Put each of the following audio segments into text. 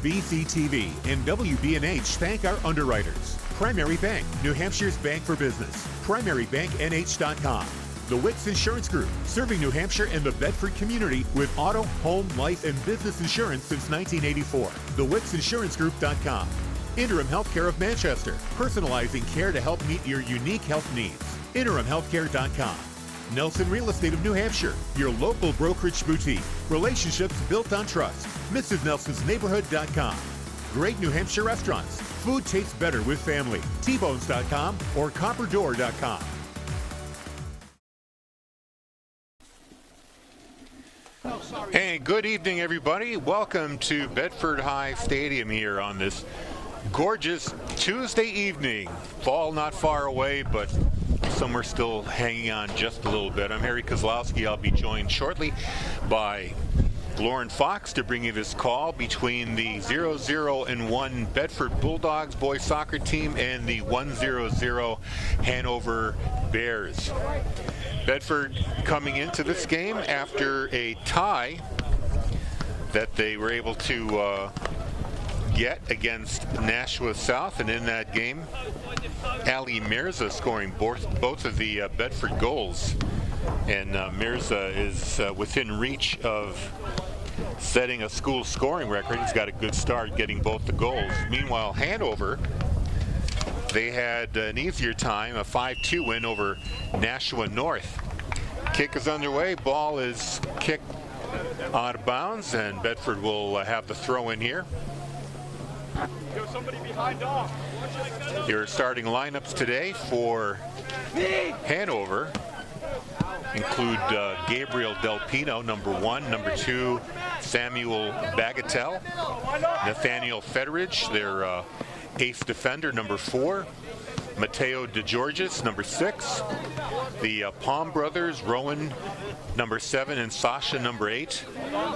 VCTV and WBNH thank our underwriters. Primary Bank, New Hampshire's bank for business. PrimaryBankNH.com. The Wicks Insurance Group, serving New Hampshire and the Bedford community with auto, home, life, and business insurance since 1984. TheWicksInsuranceGroup.com. Interim Healthcare of Manchester, personalizing care to help meet your unique health needs. InterimHealthcare.com. Nelson Real Estate of New Hampshire, your local brokerage boutique. Relationships built on trust. MrsNelsonsNeighborhood.com. Great New Hampshire restaurants. Food tastes better with family. Tbones.com or CopperDoor.com. Hey, good evening, everybody. Welcome to Bedford High Stadium here on this gorgeous Tuesday evening. Fall not far away, but some are still hanging on just a little bit. I'm Harry Kozlowski. I'll be joined shortly by Lauren Fox to bring you this call between the 0-0-1 Bedford Bulldogs boys soccer team and the 1-0-0 Hanover Bears. Bedford coming into this game after a tie that they were able to get against Nashua South, and in that game, Ali Mirza scoring both of the Bedford goals. And Mirza is within reach of setting a school scoring record. He's got a good start getting both the goals. Meanwhile, Hanover, they had an easier time, a 5-2 win over Nashua North. Kick is underway. Ball is kicked out of bounds, and Bedford will have the throw in here. Your starting lineups today for Hanover include Gabriel Del Pino, number 1, number 2, Samuel Bagatelle, Nathaniel Federidge, their ace defender, number 4, Mateo DeGeorgis, number 6, the Palm brothers, Rowan, number 7, and Sasha, number 8,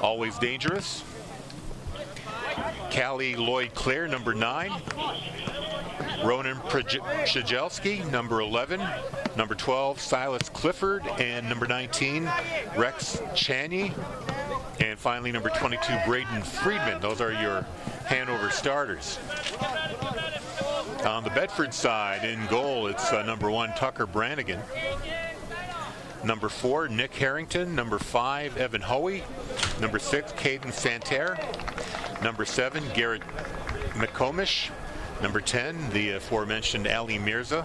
always dangerous. Callie Lloyd-Claire, number 9. Ronan Przejelski, number 11. Number 12, Silas Clifford. And number 19, Rex Chaney. And finally, number 22, Braden Friedman. Those are your Hanover starters. On the Bedford side, in goal, it's number 1, Tucker Brannigan. Number 4, Nick Harrington. Number 5, Evan Hoey. Number 6, Caden Santerre. Number 7, Garrett McComish. Number 10, the aforementioned Ali Mirza.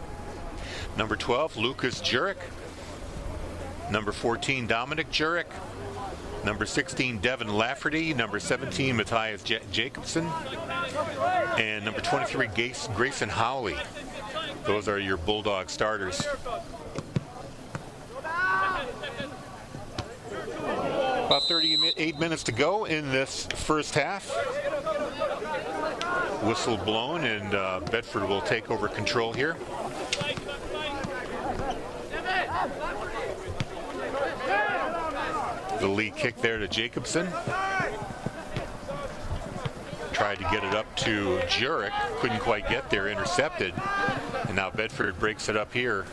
Number 12, Lucas Jurek. Number 14, Dominic Jurek. Number 16, Devin Lafferty. Number 17, Matthias Jacobson. And number 23, Grayson Howley. Those are your Bulldog starters. About 38 minutes to go in this first half. Whistle blown, and Bedford will take over control here. The lead kick there to Jacobson. Tried to get it up to Jurek, couldn't quite get there, intercepted. And now Bedford breaks it up here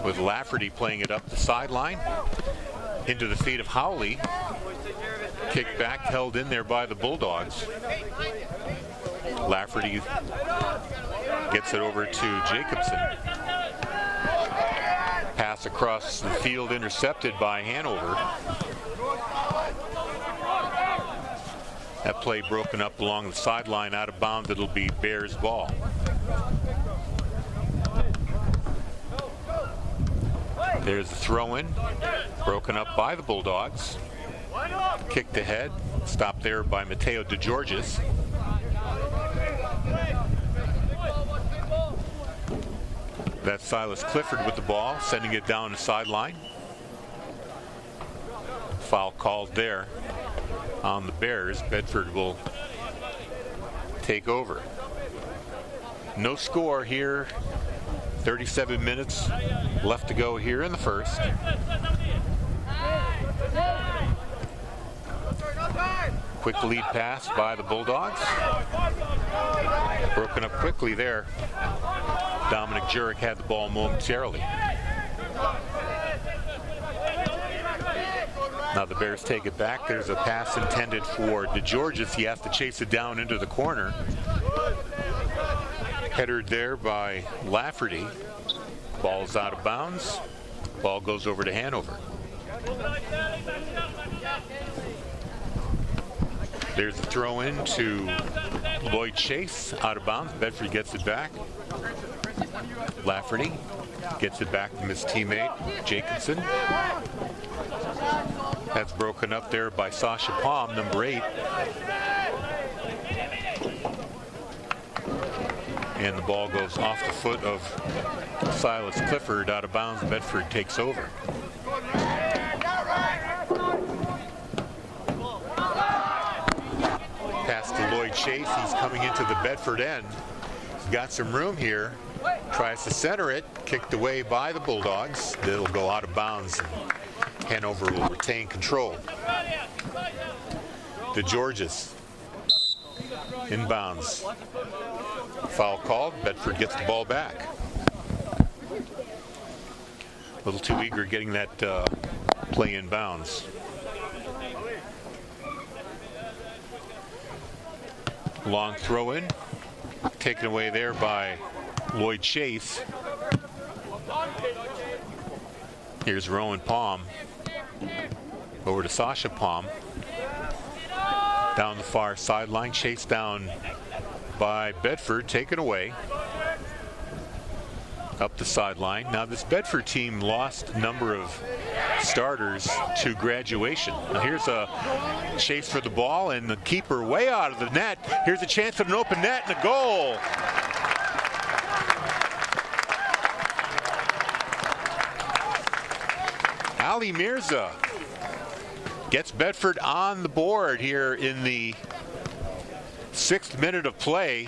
with Lafferty playing it up the sideline. Into the feet of Howley. Kick back, held in there by the Bulldogs. Lafferty gets it over to Jacobson. Pass across the field, intercepted by Hanover. That play broken up along the sideline, out of bounds. It'll be Bears ball. There's the throw-in, broken up by the Bulldogs. Kicked ahead, stopped there by Mateo DeGeorgis. That's Silas Clifford with the ball, sending it down the sideline. Foul called there on the Bears. Bedford will take over. No score here. 37 minutes left to go here in the first. Quick lead pass by the Bulldogs. Broken up quickly there. Dominic Jurek had the ball momentarily. Now the Bears take it back. There's a pass intended for DeGeorgis. He has to chase it down into the corner. Headed there by Lafferty. Ball's out of bounds. Ball goes over to Hanover. There's a throw in to Lloyd Chase, out of bounds. Bedford gets it back. Lafferty gets it back from his teammate, Jacobson. That's broken up there by Sasha Palm, number 8. And the ball goes off the foot of Silas Clifford, out of bounds. Bedford takes over. Pass to Lloyd Chase. He's coming into the Bedford end. He's got some room here. Tries to center it. Kicked away by the Bulldogs. It'll go out of bounds. Hanover will retain control. DeGeorgis inbounds. Foul called. Bedford gets the ball back. A little too eager getting that play in bounds. Long throw in. Taken away there by Lloyd Chase. Here's Rowan Palm. Over to Sasha Palm. Down the far sideline. Chased down by Bedford. Taken away. Up the sideline. Now this Bedford team lost a number of starters to graduation. Now here's a chase for the ball, and the keeper way out of the net. Here's a chance at an open net and a goal. Ali Mirza gets Bedford on the board here in the 6th minute of play.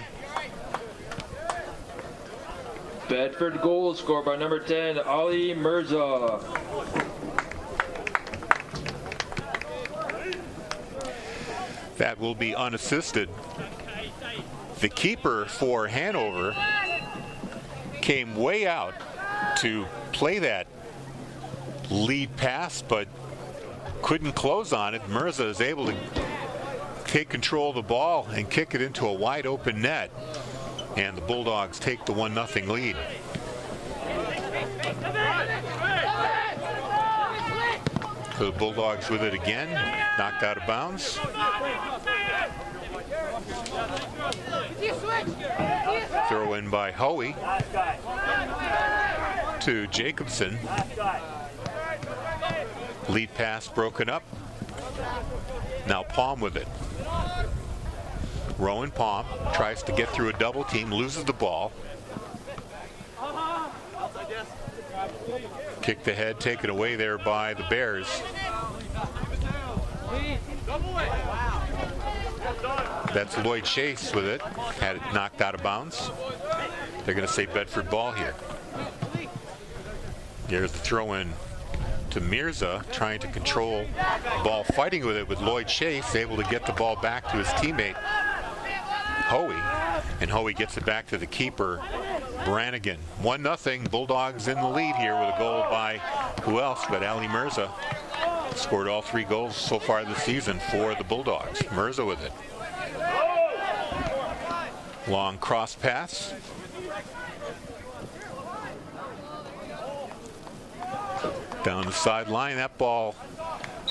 Bedford goal scored by number 10, Ali Mirza. That will be unassisted. The keeper for Hanover came way out to play that lead pass, but couldn't close on it. Mirza is able to take control of the ball and kick it into a wide open net. And the Bulldogs take the 1-0 lead. So the Bulldogs with it again, knocked out of bounds. Throw in by Hoey to Jacobson. Lead pass broken up. Now Palm with it. Rowan Palm tries to get through a double team, loses the ball. Kicked ahead, taken away there by the Bears. That's Lloyd Chase with it. Had it knocked out of bounds. They're going to say Bedford ball here. Here's the throw in to Mirza, trying to control the ball, fighting with it with Lloyd Chase, able to get the ball back to his teammate Hoey, and Hoey gets it back to the keeper, Brannigan. 1-0, Bulldogs in the lead here with a goal by who else but Ali Mirza. Scored all 3 goals so far this season for the Bulldogs. Mirza with it. Long cross pass. Down the sideline, that ball,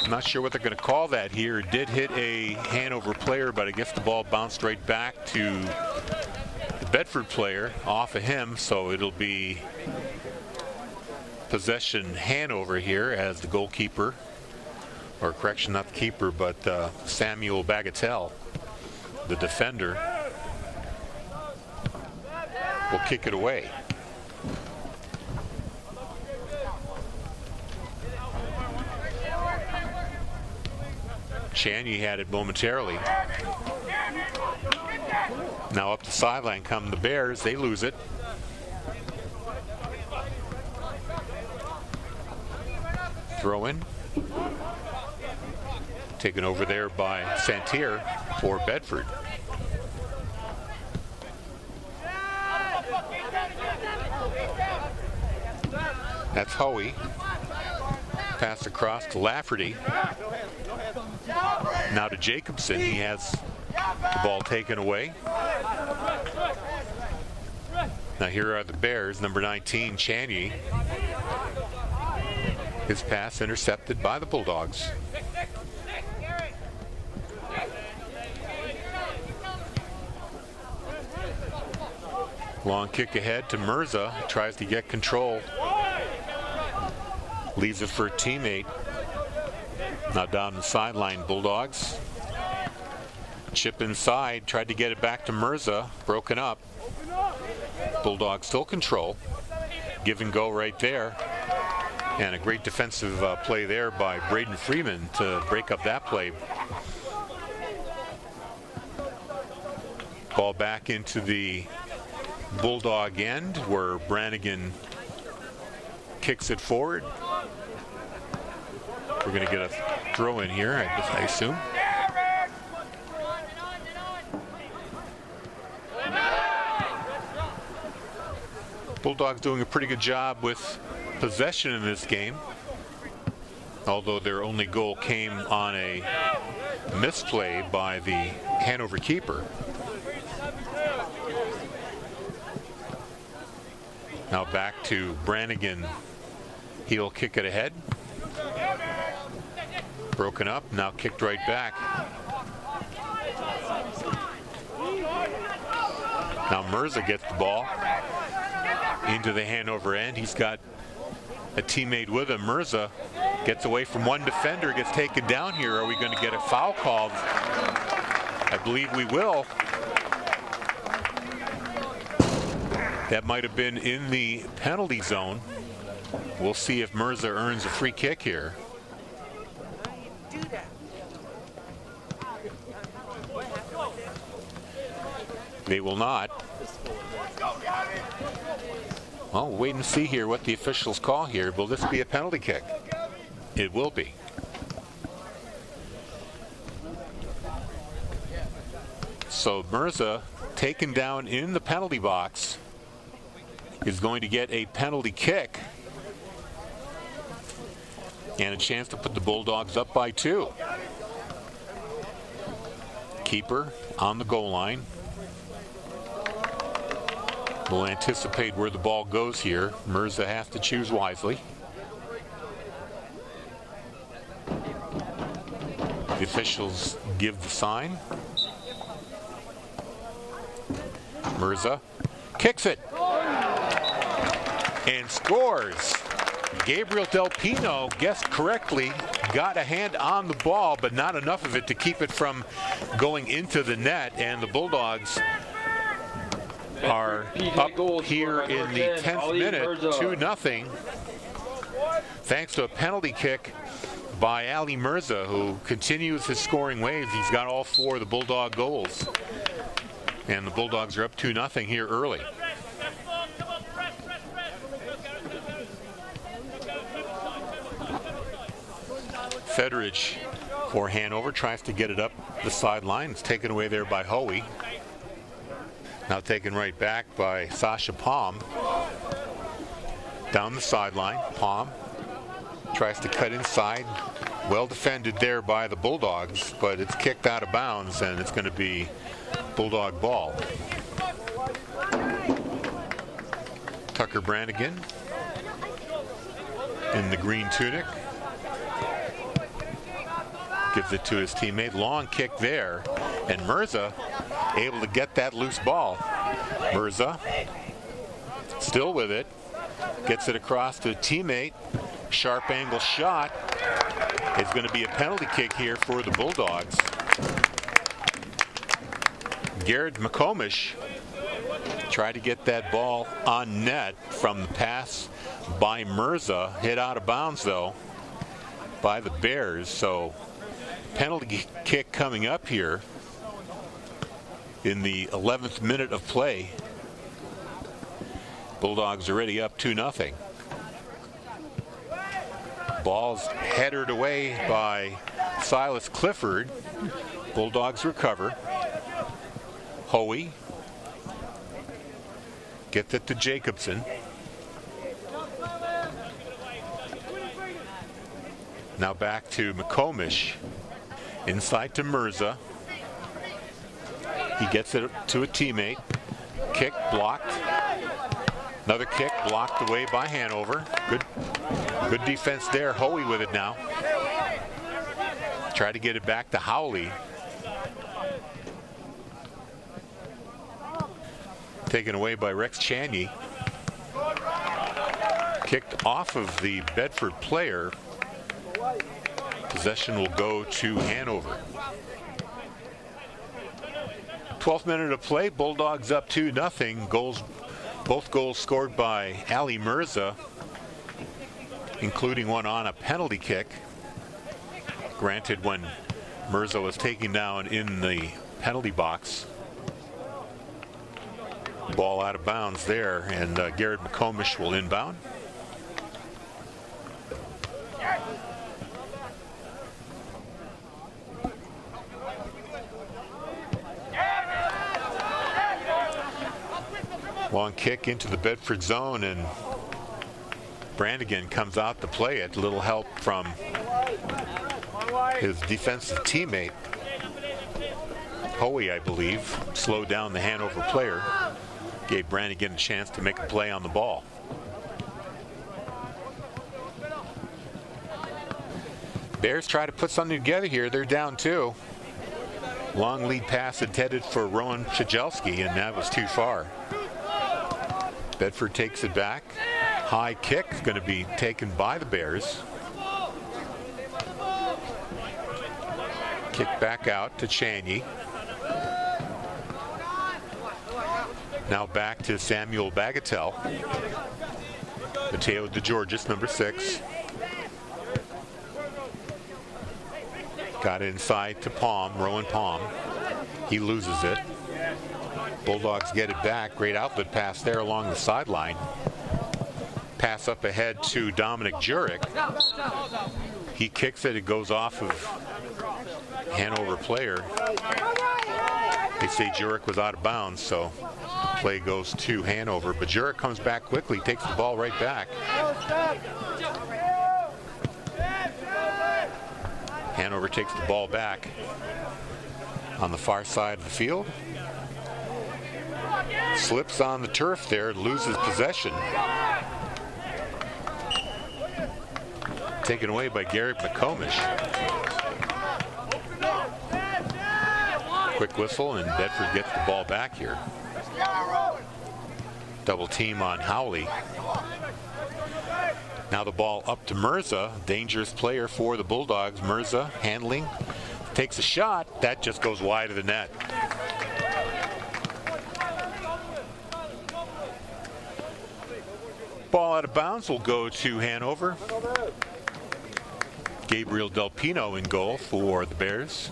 I'm not sure what they're going to call that here. It did hit a Hanover player, but I guess the ball bounced right back to the Bedford player off of him, so it'll be possession Hanover here as the goalkeeper, or correction, not the keeper, but Samuel Bagatelle, the defender, will kick it away. Chaney had it momentarily. Now up the sideline come the Bears. They lose it. Throw in. Taken over there by Santier for Bedford. That's Hoey. Pass across to Lafferty. Now to Jacobson. He has the ball taken away. Now here are the Bears. Number 19, Chanyi. His pass intercepted by the Bulldogs. Long kick ahead to Mirza. Tries to get control. Leaves it for a teammate. Now down the sideline, Bulldogs. Chip inside. Tried to get it back to Mirza. Broken up. Bulldogs still control. Give and go right there. And a great defensive play there by Braden Freeman to break up that play. Ball back into the Bulldog end where Brannigan kicks it forward. We're going to get a throw in here, I assume. Bulldogs doing a pretty good job with possession in this game, although their only goal came on a misplay by the Hanover keeper. Now back to Brannigan. He'll kick it ahead. Broken up, now kicked right back. Now Mirza gets the ball into the Hanover end. He's got a teammate with him. Mirza gets away from one defender, gets taken down here. Are we going to get a foul called? I believe we will. That might have been in the penalty zone. We'll see if Mirza earns a free kick here. They will not. Well, we'll wait and see here what the officials call here. Will this be a penalty kick? It will be. So Mirza, taken down in the penalty box, is going to get a penalty kick and a chance to put the Bulldogs up by 2. Keeper on the goal line. We'll anticipate where the ball goes here. Mirza has to choose wisely. The officials give the sign. Mirza kicks it and scores. Gabriel Del Pino guessed correctly, got a hand on the ball, but not enough of it to keep it from going into the net, and the Bulldogs are up here in the 10th minute, 2-0, thanks to a penalty kick by Ali Mirza, who continues his scoring waves. He's got all 4 of the Bulldog goals, and the Bulldogs are up 2-0 here early. Federich for Hanover tries to get it up the sideline. It's taken away there by Hoey. Now taken right back by Sasha Palm. Down the sideline, Palm tries to cut inside. Well defended there by the Bulldogs, but it's kicked out of bounds, and it's going to be Bulldog ball. Tucker Brannigan in the green tunic. Gives it to his teammate. Long kick there, and Mirza able to get that loose ball. Mirza still with it. Gets it across to a teammate. Sharp angle shot. It's going to be a penalty kick here for the Bulldogs. Garrett McComish tried to get that ball on net from the pass by Mirza. Hit out of bounds, though, by the Bears. So penalty kick coming up here in the 11th minute of play. Bulldogs already up 2-0. Ball's headed away by Silas Clifford. Bulldogs recover. Hoey gets it to Jacobson. Now back to McComish. Inside to Mirza. He gets it to a teammate. Kick blocked. Another kick blocked away by Hanover. Good defense there. Hoey with it now. Try to get it back to Howley. Taken away by Rex Chaney. Kicked off of the Bedford player. Possession will go to Hanover. 12th minute of play. Bulldogs up 2-0. Both goals scored by Ali Mirza, including one on a penalty kick. Granted, when Mirza was taken down in the penalty box. Ball out of bounds there, and Garrett McComish will inbound. Long kick into the Bedford zone, and Brannigan comes out to play it. Little help from his defensive teammate, Hoey, I believe, slowed down the Hanover player. Gave Brannigan a chance to make a play on the ball. Bears try to put something together here. They're down 2. Long lead pass intended for Rowan Chjelski, and that was too far. Bedford takes it back. High kick is going to be taken by the Bears. Kick back out to Chaney. Now back to Samuel Bagatelle. Mateo DeGeorgis, number 6. Got inside to Palm, Rowan Palm. He loses it. Bulldogs get it back. Great outlet pass there along the sideline. Pass up ahead to Dominic Jurek. He kicks it. It goes off of Hanover player. They say Jurek was out of bounds, so play goes to Hanover. But Jurek comes back quickly, takes the ball right back. Hanover takes the ball back on the far side of the field. Slips on the turf there, loses possession. Taken away by Garrett McComish. Quick whistle, and Bedford gets the ball back here. Double team on Howley. Now the ball up to Mirza, dangerous player for the Bulldogs. Mirza handling, takes a shot. That just goes wide of the net. Ball out of bounds will go to Hanover. Gabriel Del Pino in goal for the Bears.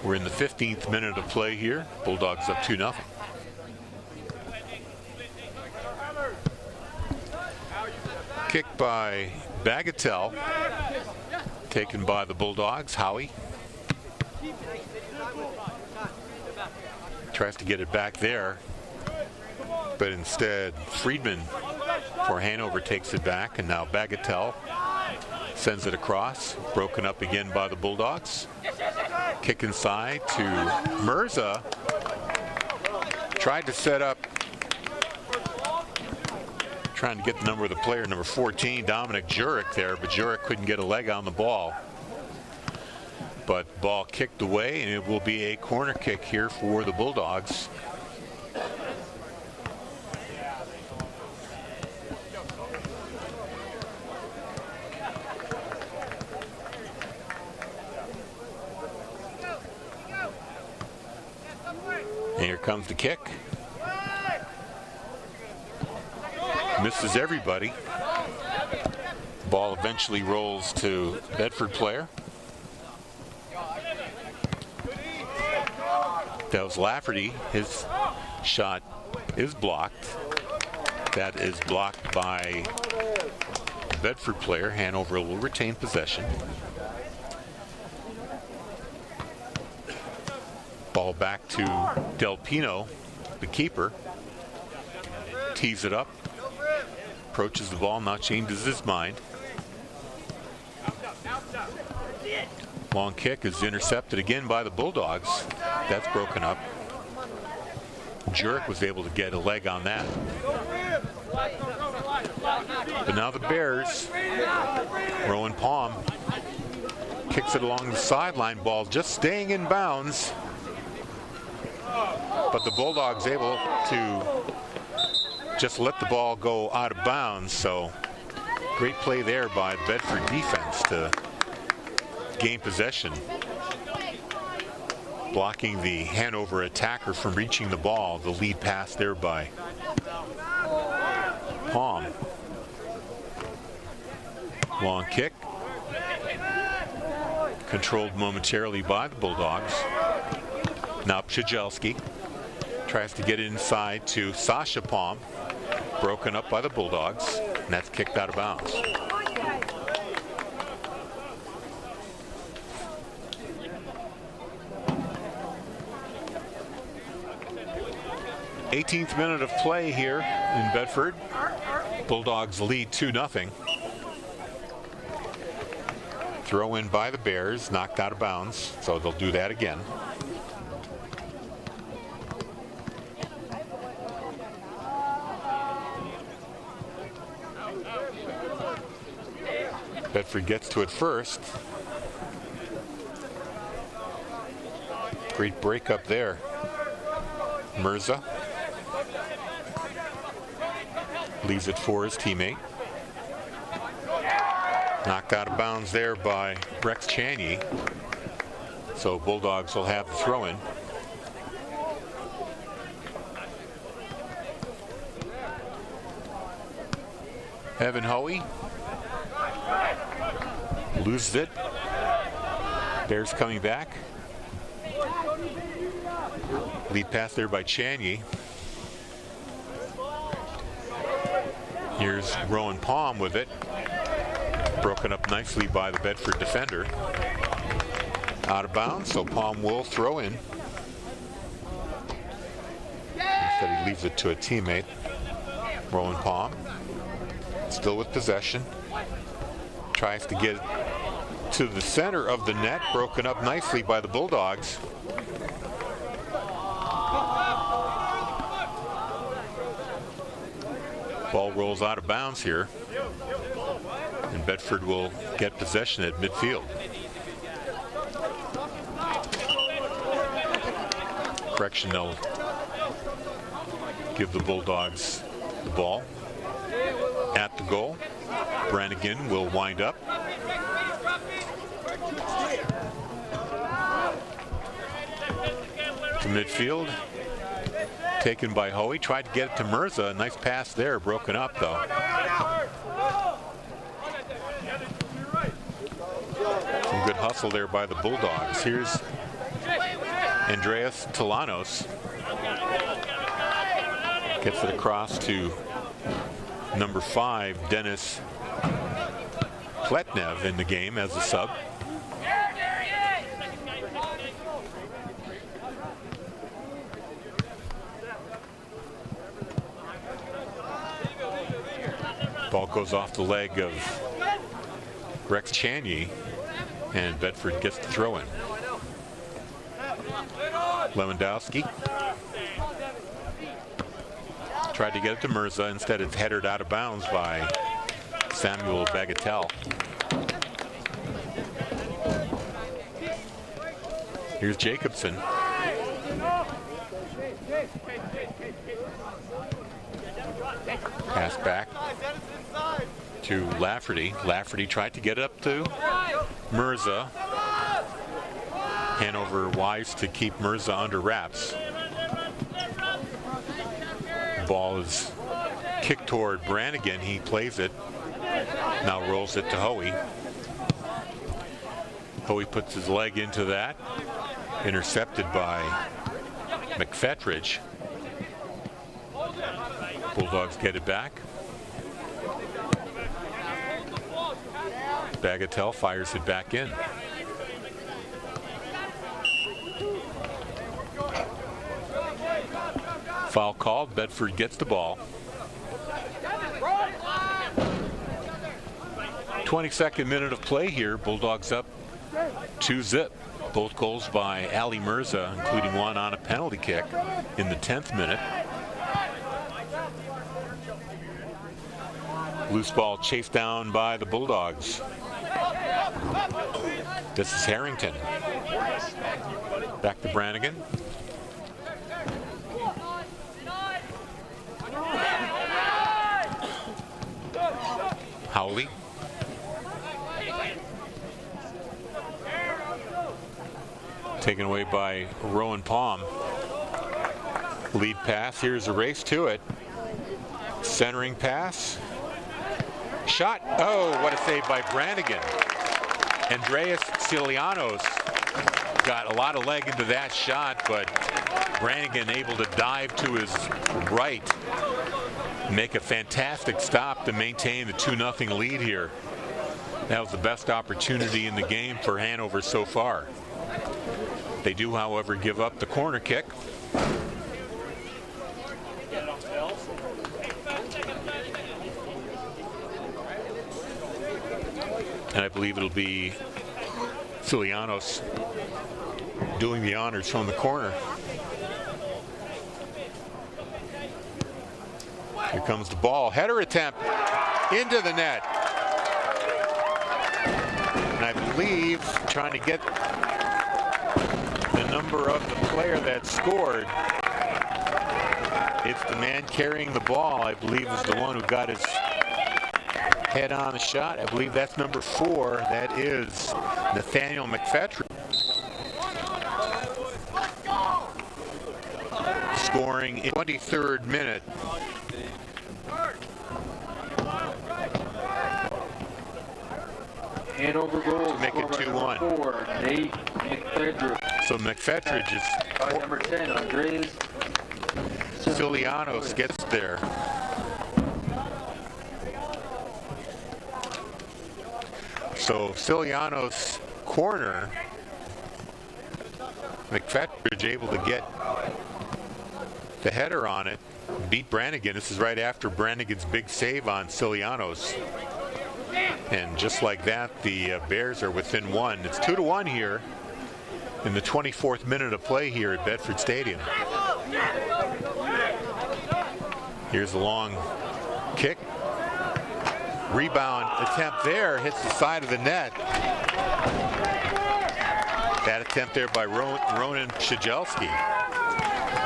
We're in the 15th minute of play here. Bulldogs up 2-0. Kick by Bagatelle. Taken by the Bulldogs. Howie tries to get it back there, but instead Friedman for Hanover takes it back, and now Bagatelle sends it across. Broken up again by the Bulldogs. Kick inside to Mirza. Tried to set up, trying to get the number of the player, number 14, Dominic Jurek there, but Jurek couldn't get a leg on the ball. But ball kicked away, and it will be a corner kick here for the Bulldogs. And here comes the kick. Misses everybody. Ball eventually rolls to Bedford player. That was Lafferty. His shot is blocked. That is blocked by Bedford player. Hanover will retain possession. Ball back to Del Pino, the keeper. Tees it up. Approaches the ball, now changes his mind. Long kick is intercepted again by the Bulldogs. That's broken up. Jurek was able to get a leg on that. But now the Bears, Rowan Palm kicks it along the sideline, ball just staying in bounds. But the Bulldogs able to just let the ball go out of bounds. So great play there by the Bedford defense to gain possession, blocking the Hanover attacker from reaching the ball. The lead pass there by Palm. Long kick, controlled momentarily by the Bulldogs. Now Pshijelski tries to get inside to Sasha Palm, broken up by the Bulldogs, and that's kicked out of bounds. 18th minute of play here in Bedford. Bulldogs lead 2-0. Throw in by the Bears, knocked out of bounds, so they'll do that again. Bedford gets to it first. Great break up there. Mirza leaves it for his teammate. Knocked out of bounds there by Rex Chanyi. So Bulldogs will have the throw-in. Evan Hoey loses it. Bears coming back. Lead pass there by Chanyi. Here's Rowan Palm with it. Broken up nicely by the Bedford defender. Out of bounds, so Palm will throw in. Instead he leaves it to a teammate. Rowan Palm, still with possession. Tries to get it to the center of the net. Broken up nicely by the Bulldogs. Ball rolls out of bounds here, and Bedford will get possession at midfield. Correction, they'll give the Bulldogs the ball at the goal. Brannigan will wind up. To midfield. Taken by Hoey, tried to get it to Mirza. Nice pass there, broken up though. Some good hustle there by the Bulldogs. Here's Andreas Talanos. Gets it across to number 5, Dennis Pletnev in the game as a sub. Ball goes off the leg of Rex Chanyi, and Bedford gets the throw in. Lewandowski tried to get it to Mirza. Instead, it's headed out of bounds by Samuel Bagatelle. Here's Jacobson. Pass back to Lafferty. Lafferty tried to get it up to Mirza. Hanover wise to keep Mirza under wraps. Ball is kicked toward Brannigan. He plays it. Now rolls it to Hoey. Hoey puts his leg into that. Intercepted by McFetridge. Bulldogs get it back. Bagatelle fires it back in. Foul called. Bedford gets the ball. 22nd minute of play here. Bulldogs up 2-0. Both goals by Ali Mirza, including one on a penalty kick in the 10th minute. Loose ball chased down by the Bulldogs. This is Harrington. Back to Brannigan. Howley. Taken away by Rowan Palm. Lead pass. Here's a race to it. Centering pass. Shot. Oh, what a save by Brannigan. Andreas Silianos got a lot of leg into that shot, but Brannigan able to dive to his right. Make a fantastic stop to maintain the 2-0 lead here. That was the best opportunity in the game for Hanover so far. They do, however, give up the corner kick. And I believe it'll be Silianos doing the honors from the corner. Here comes the ball. Header attempt into the net. And I believe, trying to get the number of the player that scored, it's the man carrying the ball, I believe, is the one who got his head on the shot. I believe that's number 4. That is Nathaniel McFetridge. Scoring in 23rd minute. Hanover goal To make it 2-1. 4, Nate McFetridge. So McFetridge is By number 10, Andres Silianos gets there. So Silianos corner. McFetridge able to get the header on it. Beat Brannigan. This is right after Brannigan's big save on Silianos. And just like that, the Bears are within 1. It's 2-1 here in the 24th minute of play here at Bedford Stadium. Here's the long kick. Rebound attempt there, hits the side of the net. That attempt there by Ronan Shajelski.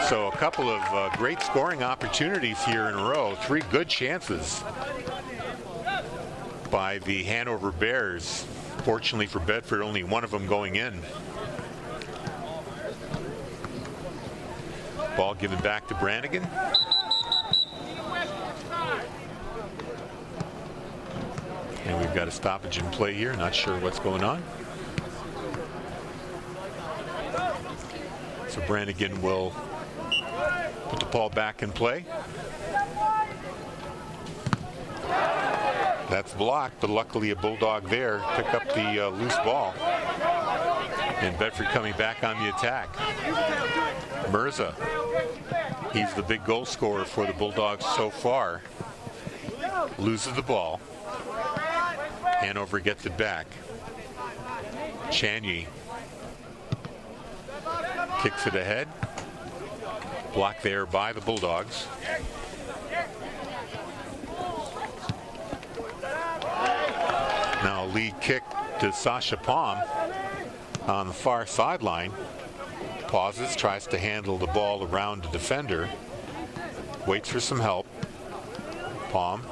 So a couple of great scoring opportunities here in a row. 3 good chances by the Hanover Bears. Fortunately for Bedford, only one of them going in. Ball given back to Brannigan. And we've got a stoppage in play here. Not sure what's going on. So Brannigan will put the ball back in play. That's blocked, but luckily a Bulldog there pick up the loose ball. And Bedford coming back on the attack. Mirza, he's the big goal scorer for the Bulldogs so far. Loses the ball. Hanover gets it back. Chanyi kicks it ahead. Blocked there by the Bulldogs. Now a lead kick to Sasha Palm on the far sideline. Pauses, tries to handle the ball around the defender. Waits for some help. Palm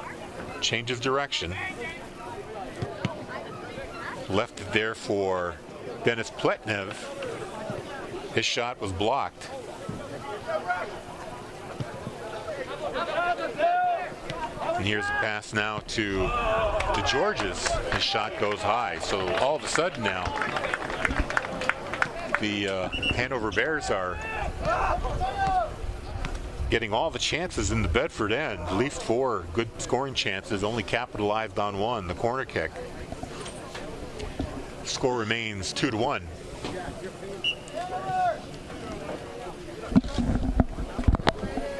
changes direction. Left it there for Dennis Pletnev. His shot was blocked. And here's a pass now to Georges. His shot goes high. So all of a sudden now, the Hanover Bears are getting all the chances in the Bedford end. At least 4 good scoring chances, only capitalized on 1, the corner kick. Score remains 2-1.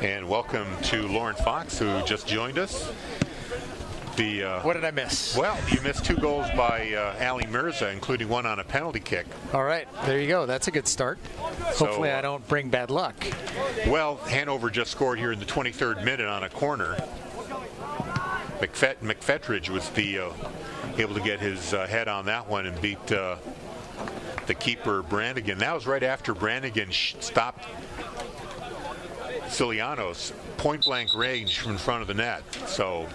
And welcome to Lauren Fox, who just joined us. What did I miss? Well, you missed 2 goals by Ali Mirza, including one on a penalty kick. All right, there you go. That's a good start. Hopefully I don't bring bad luck. Well, Hanover just scored here in the 23rd minute on a corner. McFetridge was able to get his head on that one and beat the keeper Brannigan. That was right after Brannigan stopped Silianos point-blank range from in front of the net. So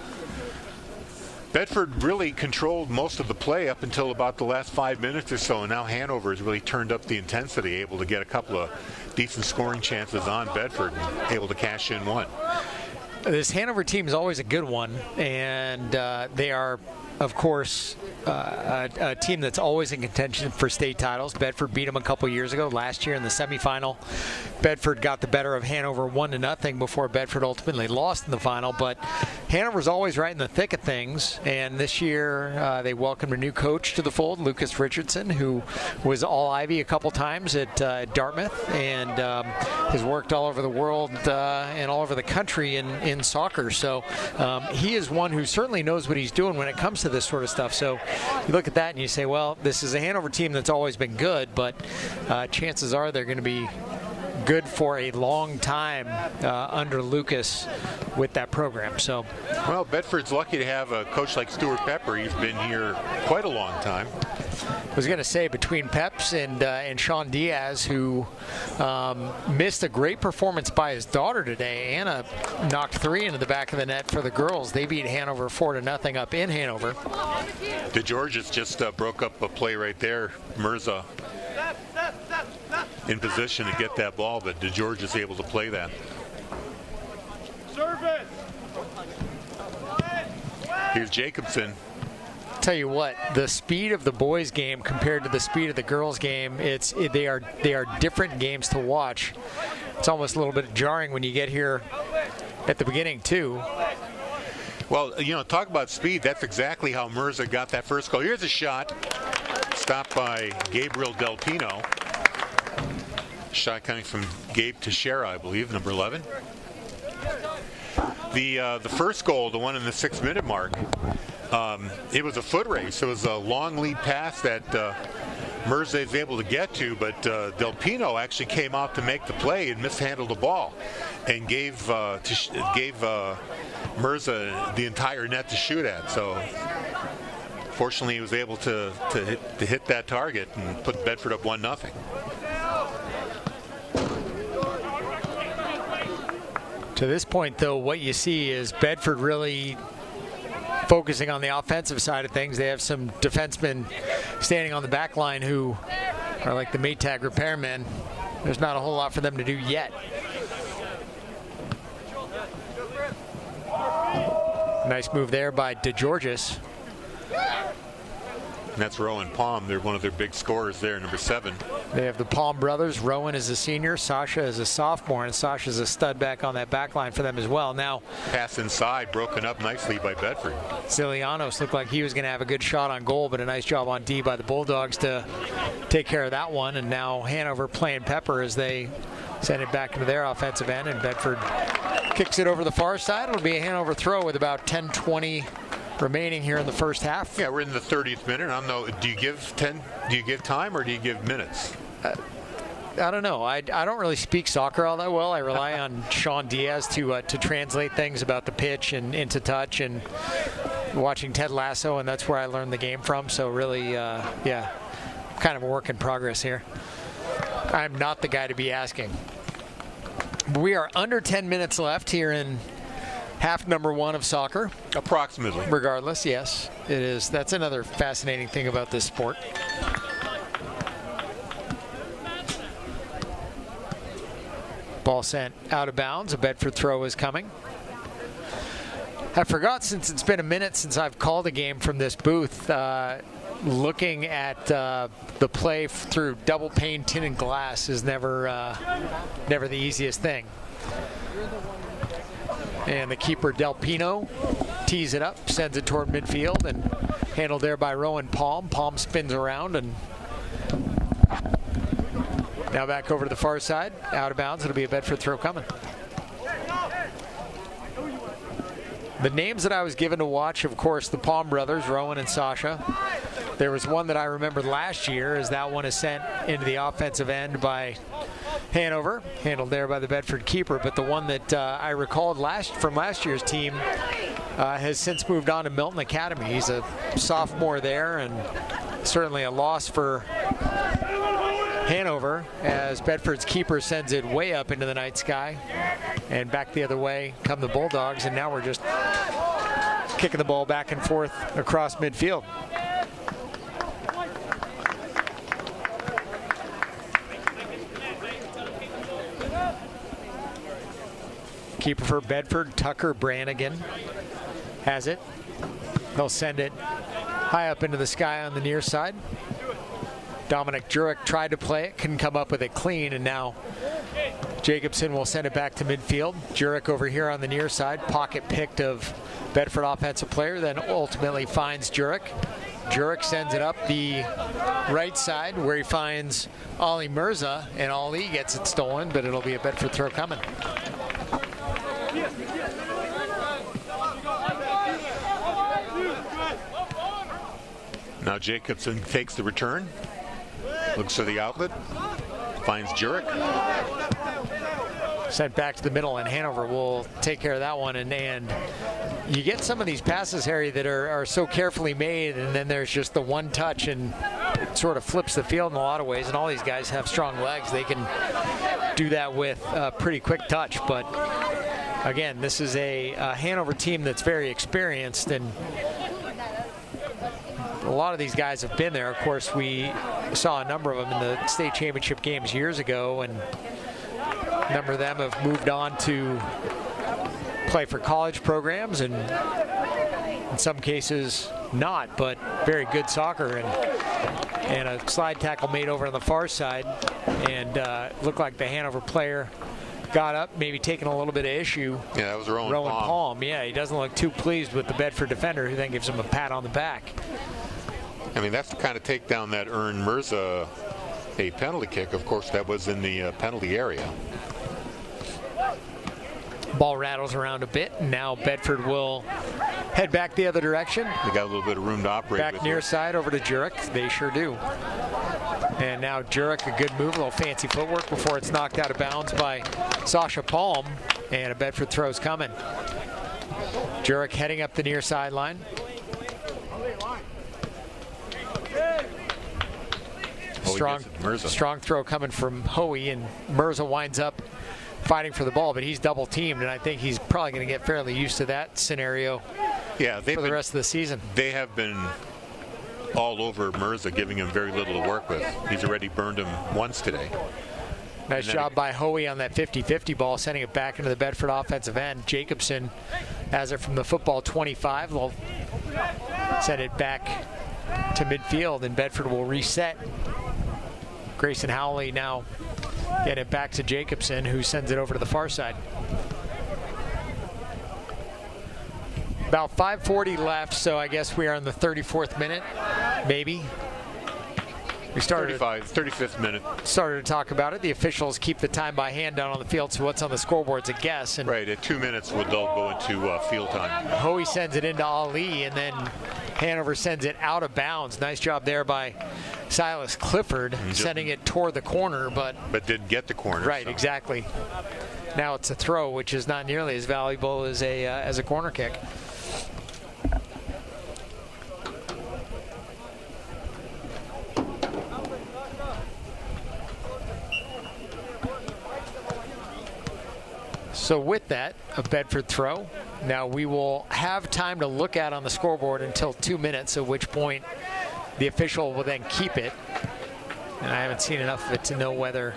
Bedford really controlled most of the play up until about the last 5 minutes or so, and now Hanover has really turned up the intensity, able to get a couple of decent scoring chances on Bedford and able to cash in one. This Hanover team is always a good one, and they are, of course, a team that's always in contention for state titles. Bedford beat them a couple years ago. Last year in the semifinal, Bedford got the better of Hanover 1-0 before Bedford ultimately lost in the final. But Hanover's always right in the thick of things, and this year they welcomed a new coach to the fold, Lucas Richardson, who was All-Ivy a couple times at Dartmouth and has worked all over the world and all over the country in soccer. So he is one who certainly knows what he's doing when it comes to this sort of stuff. So you look at that and you say, well, this is a Hanover team that's always been good, but chances are they're going to be good for a long time under Lucas with that program. So, well, Bedford's lucky to have a coach like Stuart Pepper. He's been here quite a long time. I was going to say, between Peps and Sean Diaz, who missed a great performance by his daughter today. Anna knocked 3 into the back of the net for the girls. They beat Hanover 4-0 up in Hanover. DeGeorges just broke up a play right there. Mirza in position to get that ball, but DeGeorge is able to play that. Service. Here's Jacobson. Tell you what, the speed of the boys' game compared to the speed of the girls' game, they are different games to watch. It's almost a little bit jarring when you get here at the beginning too. Well, talk about speed. That's exactly how Mirza got that first goal. Here's a shot, stopped by Gabriel Del Pino. Shot coming from Gabe Teixeira, I believe, number 11. The first goal, the one in the 6-minute mark, it was a foot race. It was a long lead pass that Mirza is able to get to, but Del Pino actually came out to make the play and mishandled the ball and gave Mirza the entire net to shoot at. So fortunately he was able to hit that target and put Bedford up 1-0. To this point, though, what you see is Bedford really focusing on the offensive side of things. They have some defensemen standing on the back line who are like the Maytag repairmen. There's not a whole lot for them to do yet. Nice move there by DeGeorges. And that's Rowan Palm. They're one of their big scorers there, number 7. They have the Palm brothers. Rowan is a senior, Sasha is a sophomore, and Sasha's a stud back on that back line for them as well. Now, pass inside, broken up nicely by Bedford. Silianos looked like he was going to have a good shot on goal, but a nice job on D by the Bulldogs to take care of that one. And now Hanover playing Pepper as they send it back into their offensive end, and Bedford kicks it over the far side. It'll be a Hanover throw with about 10-20 remaining here in the first half. Yeah, we're in the 30th minute. I don't know. Do you give time or do you give minutes? I don't know. I don't really speak soccer all that well. I rely on Sean Diaz to translate things about the pitch and into touch, and watching Ted Lasso, and that's where I learned the game from. So really, yeah, kind of a work in progress here. I'm not the guy to be asking. We are under 10 minutes left here in half number 1 of soccer. Approximately. Regardless, yes, it is. That's another fascinating thing about this sport. Ball sent out of bounds. A Bedford throw is coming. I forgot, since it's been a minute since I've called a game from this booth, looking at the play through double pane tinted glass is never the easiest thing. And the keeper, Del Pino, tees it up, sends it toward midfield, and handled there by Rowan Palm. Palm spins around, and now back over to the far side, out of bounds. It'll be a Bedford throw coming. The names that I was given to watch, of course, the Palm brothers, Rowan and Sasha. There was one that I remembered last year, as that one is sent into the offensive end by Hanover, handled there by the Bedford keeper. But the one that I recalled from last year's team has since moved on to Milton Academy. He's a sophomore there, and certainly a loss for Hanover, as Bedford's keeper sends it way up into the night sky, and back the other way come the Bulldogs, and now we're just kicking the ball back and forth across midfield. Keeper for Bedford, Tucker Brannigan, has it. They'll send it high up into the sky on the near side. Dominic Jurek tried to play it, couldn't come up with it clean, and now Jacobson will send it back to midfield. Jurek over here on the near side, pocket picked of Bedford offensive player, then ultimately finds Jurek. Jurek sends it up the right side where he finds Ali Mirza, and Ali gets it stolen, but it'll be a Bedford throw coming. Now Jacobson takes the return, looks for the outlet, finds Jurek. Sent back to the middle, and Hanover will take care of that one. And you get some of these passes, Harry, that are so carefully made, and then there's just the one touch, and it sort of flips the field in a lot of ways. And all these guys have strong legs. They can do that with a pretty quick touch. But again, this is a Hanover team that's very experienced, and a lot of these guys have been there. Of course, we saw a number of them in the state championship games years ago, and a number of them have moved on to play for college programs, and in some cases not, but very good soccer. And a slide tackle made over on the far side, and looked like the Hanover player got up, maybe taking a little bit of issue. Yeah, that was Rowan Palm. Yeah, he doesn't look too pleased with the Bedford defender, who then gives him a pat on the back. I mean, that's the kind of takedown that earned Mirza a penalty kick. Of course, that was in the penalty area. Ball rattles around a bit, and now Bedford will head back the other direction. They got a little bit of room to operate back with near here. side over to Jurek. They sure do. And now Jurek, a good move, a little fancy footwork before it's knocked out of bounds by Sasha Palm, and a Bedford throw's coming. Jurek heading up the near sideline. Strong throw coming from Hoey, and Mirza winds up fighting for the ball, but he's double teamed, and I think he's probably going to get fairly used to that scenario for the rest of the season. They have been all over Mirza, giving him very little to work with. He's already burned him once today. Nice job by Hoey on that 50-50 ball, sending it back into the Bedford offensive end. Jacobson has it from the football 25. They'll send it back to midfield, and Bedford will reset. Grayson Howley now get it back to Jacobson, who sends it over to the far side. About 5:40 left, so I guess we are in the 34th minute, maybe. We started 35th minute. Started to talk about it. The officials keep the time by hand down on the field, so what's on the scoreboard's a guess. And right, at 2 minutes, they'll go into field time. Hoey sends it into Ali, and then Hanover sends it out of bounds. Nice job there by Silas Clifford, sending it toward the corner, but didn't get the corner. Right, so. Exactly. Now it's a throw, which is not nearly as valuable as a corner kick. So with that, a Bedford throw. Now we will have time to look at on the scoreboard until 2 minutes, at which point the official will then keep it. And I haven't seen enough of it to know whether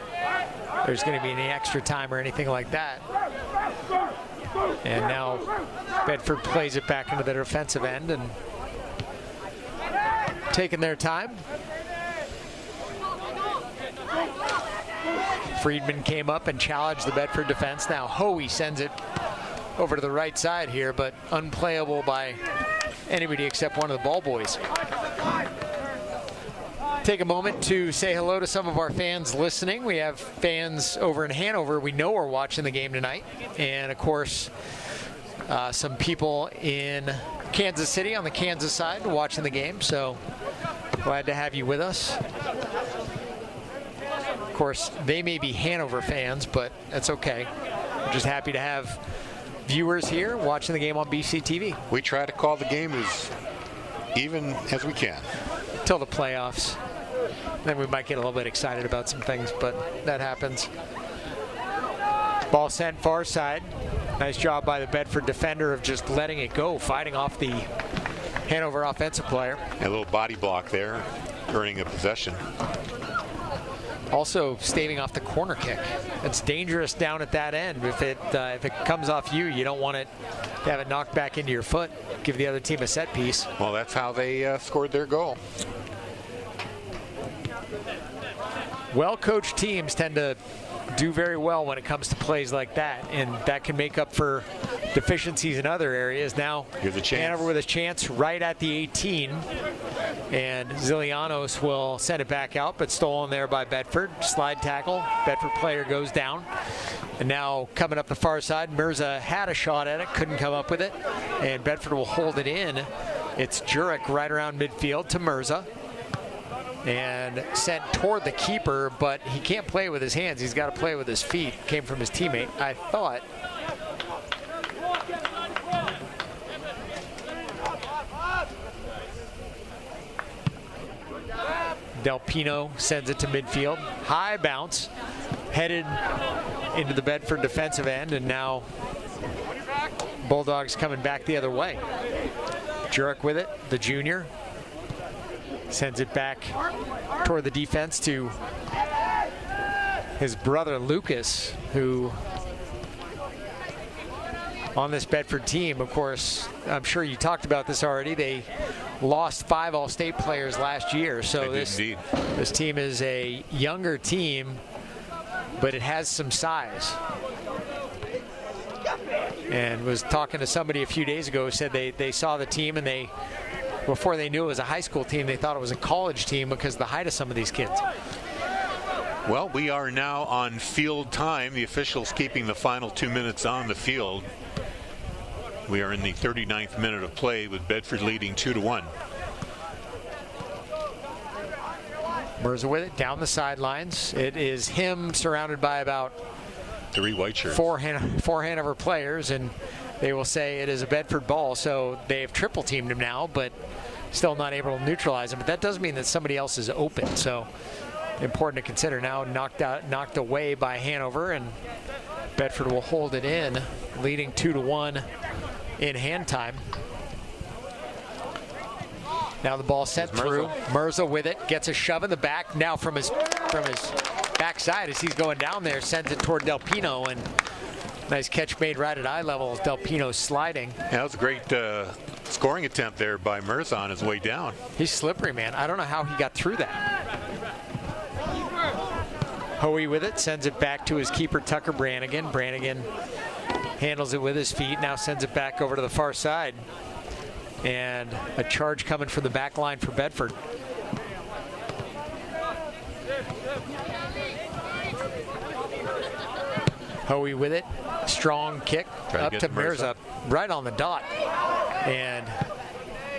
there's going to be any extra time or anything like that. And now Bedford plays it back into the defensive end and taking their time. Friedman came up and challenged the Bedford defense. Now Hoey sends it over to the right side here, but unplayable by anybody except one of the ball boys. Take a moment to say hello to some of our fans listening. We have fans over in Hanover we know are watching the game tonight. And of course, some people in Kansas City on the Kansas side watching the game, so glad to have you with us. Of course, they may be Hanover fans, but that's okay. We're just happy to have viewers here watching the game on BCTV. We try to call the game as even as we can. Till the playoffs. Then we might get a little bit excited about some things, but that happens. Ball sent far side. Nice job by the Bedford defender of just letting it go, fighting off the Hanover offensive player. A little body block there, earning a possession. Also staving off the corner kick. It's dangerous down at that end. If it comes off you, you don't want it to have it knocked back into your foot. Give the other team a set piece. Well, that's how they scored their goal. Well-coached teams tend to do very well when it comes to plays like that, and that can make up for deficiencies in other areas. Now, here's a chance. Hanover with a chance right at the 18, and Zilianos will send it back out, but stolen there by Bedford. Slide tackle. Bedford player goes down. And now coming up the far side, Mirza had a shot at it, couldn't come up with it, and Bedford will hold it in. It's Jurek right around midfield to Mirza. And sent toward the keeper, but he can't play with his hands. He's got to play with his feet. Came from his teammate, I thought. Del Pino sends it to midfield. High bounce, headed into the Bedford defensive end, and now Bulldogs coming back the other way. Jurek with it, the junior. Sends it back toward the defense to his brother Lucas, who on this Bedford team, of course, I'm sure you talked about this already, they lost 5 All-State players last year. So this team is a younger team, but it has some size. And was talking to somebody a few days ago who said they saw the team, and before they knew it was a high school team, they thought it was a college team because of the height of some of these kids. Well, we are now on field time. The officials keeping the final 2 minutes on the field. We are in the 39th minute of play with Bedford leading 2-1. Mirza with it down the sidelines. It is him surrounded by about 3 white shirts. Four Hanover players, and they will say it is a Bedford ball, so they have triple teamed him now, but still not able to neutralize him. But that does mean that somebody else is open, so important to consider. Now knocked away by Hanover, and Bedford will hold it in, leading 2-1 in hand time. Now the ball sent through. Mirza with it, gets a shove in the back. Now from his backside as he's going down there, sends it toward Del Pino, and nice catch made right at eye level. Del Pino sliding. Yeah, that was a great scoring attempt there by Mirza on his way down. He's slippery, man. I don't know how he got through that. Hoey with it, sends it back to his keeper, Tucker Brannigan. Brannigan handles it with his feet, now sends it back over to the far side. And a charge coming from the back line for Bedford. Hoey with it, strong kick up to Mirza, right on the dot. And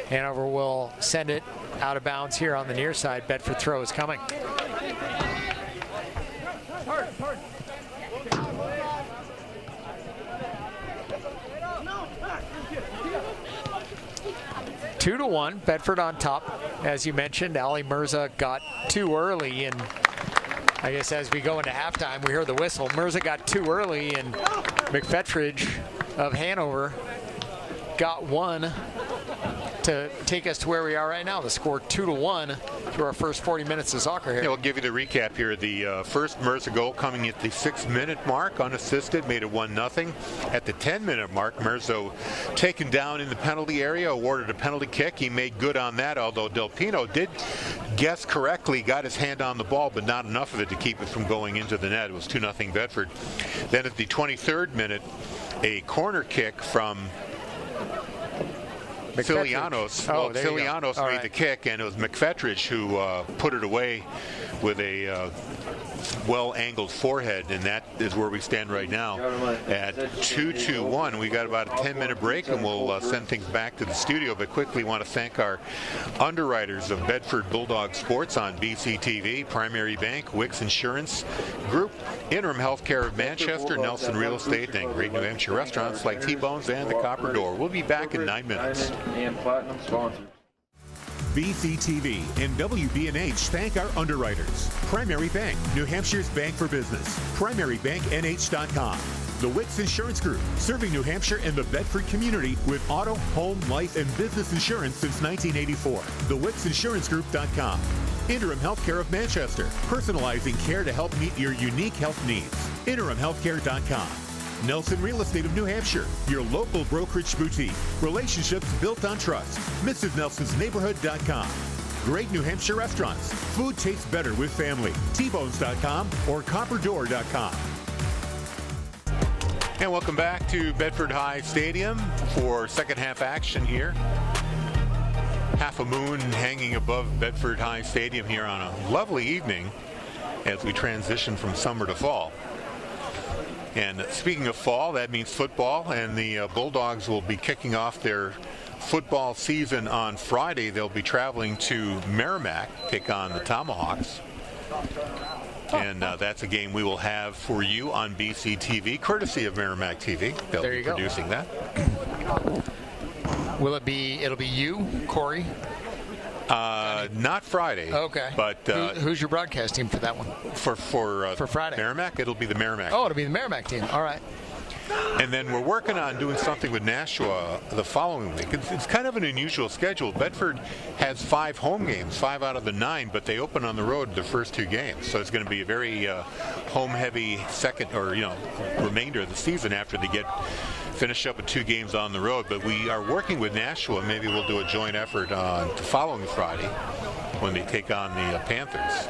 Hanover will send it out of bounds here on the near side. Bedford throw is coming. Two to 1, Bedford on top. As you mentioned, Ali Mirza got too early, and I guess as we go into halftime, we heard the whistle. Mirza got too early, and McFetridge of Hanover got one to take us to where we are right now. The score 2-1 through our first 40 minutes of soccer here. Yeah, we'll give you the recap here. The first Mirza goal coming at the 6-minute mark, unassisted, made it 1-0. At the 10-minute mark, Mirza taken down in the penalty area, awarded a penalty kick. He made good on that, although Del Pino did guess correctly, got his hand on the ball, but not enough of it to keep it from going into the net. It was 2-0 Bedford. Then at the 23rd minute, a corner kick from Zilianos. Well, Zilianos made the kick, and it was McFetridge who put it away with a well-angled forehead, and that is where we stand right now at 2-2-1. We got about a 10-minute break, and we'll send things back to the studio. But quickly want to thank our underwriters of Bedford Bulldog Sports on BCTV, Primary Bank, Wicks Insurance Group, Interim Healthcare of Manchester, Nelson Real Estate, and great New Hampshire restaurants like T-Bones and the Copper Door. We'll be back in 9 minutes. And platinum sponsors. BCTV and WBNH thank our underwriters. Primary Bank, New Hampshire's bank for business. PrimaryBankNH.com. The Wicks Insurance Group, serving New Hampshire and the Bedford community with auto, home, life, and business insurance since 1984. TheWicksInsuranceGroup.com. Interim Healthcare of Manchester, personalizing care to help meet your unique health needs. InterimHealthcare.com. Nelson Real Estate of New Hampshire, your local brokerage boutique. Relationships built on trust. MrsNelsonsNeighborhood.com. Great New Hampshire restaurants. Food tastes better with family. Tbones.com or Copperdoor.com. And welcome back to Bedford High Stadium for second half action here. Half a moon hanging above Bedford High Stadium here on a lovely evening as we transition from summer to fall. And speaking of fall, that means football, and the Bulldogs will be kicking off their football season on Friday. They'll be traveling to Merrimack, take on the Tomahawks. And that's a game we will have for you on BCTV, courtesy of Merrimack TV. They'll be producing that. It'll be you, Corey? Not Friday. Okay. But who's your broadcast team for that one? For Friday? Merrimack, it'll be the Merrimack. Oh, it'll be the Merrimack team. All right. And then we're working on doing something with Nashua the following week. It's kind of an unusual schedule. Bedford has 5 home games, 5 out of the 9, but they open on the road the first 2 games. So it's going to be a very home-heavy remainder of the season after they finish up with 2 games on the road. But we are working with Nashua. Maybe we'll do a joint effort on the following Friday when they take on the Panthers.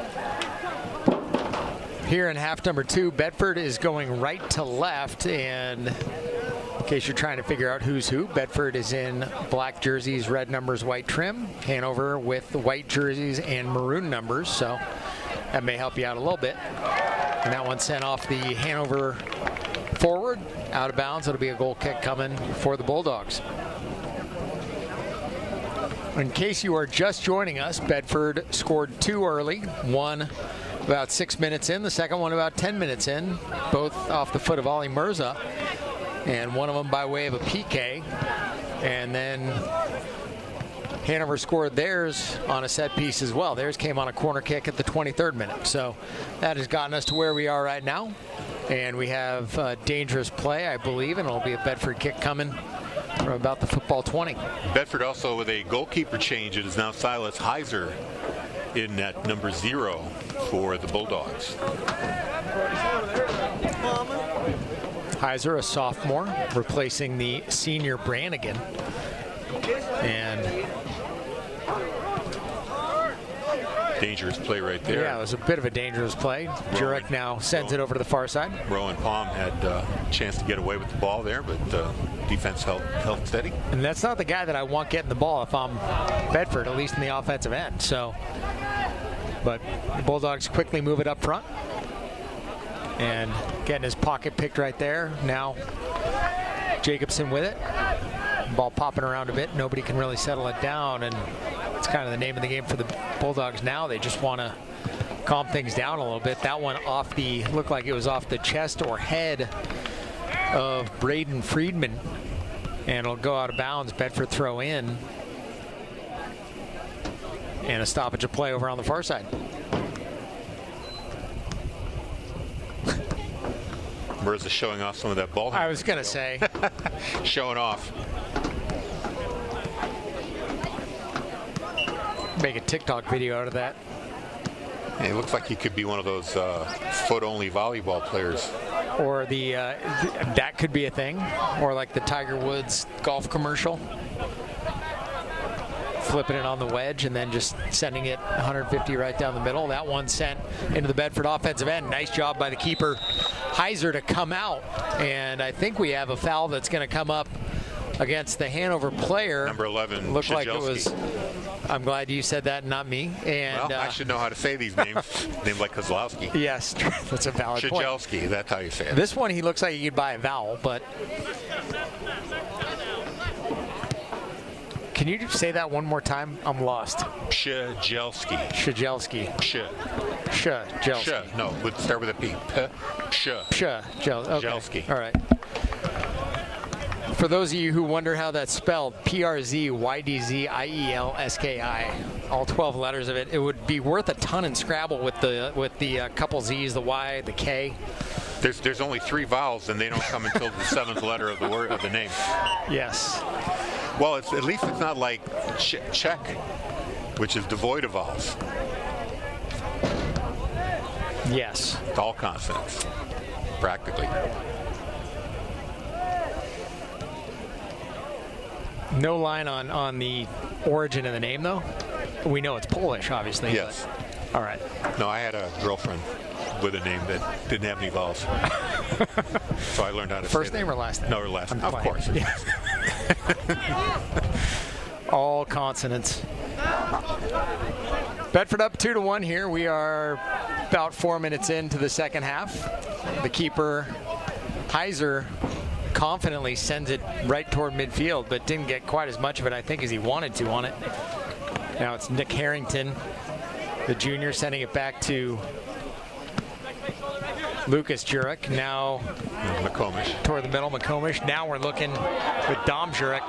Here in half number 2, Bedford is going right to left, and in case you're trying to figure out who's who, Bedford is in black jerseys, red numbers, white trim. Hanover with the white jerseys and maroon numbers, so that may help you out a little bit. And that one sent off the Hanover forward, out of bounds. It'll be a goal kick coming for the Bulldogs. In case you are just joining us, Bedford scored 2 early, one about 6 minutes in, the second one about 10 minutes in, both off the foot of Ali Mirza, and one of them by way of a PK. And then Hanover scored theirs on a set piece as well. Theirs came on a corner kick at the 23rd minute. So that has gotten us to where we are right now. And we have dangerous play, I believe, and it'll be a Bedford kick coming from about the football 20. Bedford also with a goalkeeper change. It is now Silas Heiser in at number 0 for the Bulldogs. Heiser, a sophomore, replacing the senior Brannigan. And dangerous play right there. Yeah, it was a bit of a dangerous play. Jurek now sends it over to the far side. Rowan Palm had a chance to get away with the ball there, but defense held steady. And that's not the guy that I want getting the ball if I'm Bedford, at least in the offensive end. So, but the Bulldogs quickly move it up front. And getting his pocket picked right there. Now Jacobson with it. Ball popping around a bit. Nobody can really settle it down. And it's kind of the name of the game for the Bulldogs now. They just want to calm things down a little bit. That one looked like it was off the chest or head of Braden Friedman. And it'll go out of bounds. Bedford throw in. And a stoppage of play over on the far side. Mirza showing off some of that ball. I was going to say. Showing off. Make a TikTok video out of that. It looks like he could be one of those foot-only volleyball players. Or that could be a thing. Or like the Tiger Woods golf commercial. Flipping it on the wedge and then just sending it 150 right down the middle. That one sent into the Bedford offensive end. Nice job by the keeper, Heiser, to come out. And I think we have a foul that's going to come up against the Hanover player. Number 11, looked like it was. Shajelski. I'm glad you said that, not me. And well, I should know how to say these names. Names like Kozlowski. Yes, that's a valid point. Shajelski, that's how you say it. This one, he looks like he could buy a vowel, but. Can you say that one more time? I'm lost. Shajelski. Shajelski. Shajelski. No, would start with a P. Shajelski. All right. For those of you who wonder how that's spelled, PRZYDZIELSKI, all 12 letters of it. It would be worth a ton in Scrabble with the couple Z's, the Y, the K. There's only 3 vowels, and they don't come until the 7th letter of the word of the name. Yes. Well, at least it's not like Czech, which is devoid of vowels. Yes. It's all consonants, practically. No line on the origin of the name, though? We know it's Polish, obviously. Yes. But, all right. No, I had a girlfriend with a name that didn't have any vowels. So I learned how to say First name or last name? No, her last name. Of course. Yeah. All consonants. Bedford up 2-1 here. We are about 4 minutes into the second half. The keeper, Heiser, confidently sends it right toward midfield, but didn't get quite as much of it, I think, as he wanted to on it. Now it's Nick Harrington, the junior, sending it back to Lucas Jurek. Now McComish. Toward the middle, McComish. Now we're looking with Dom Jurek.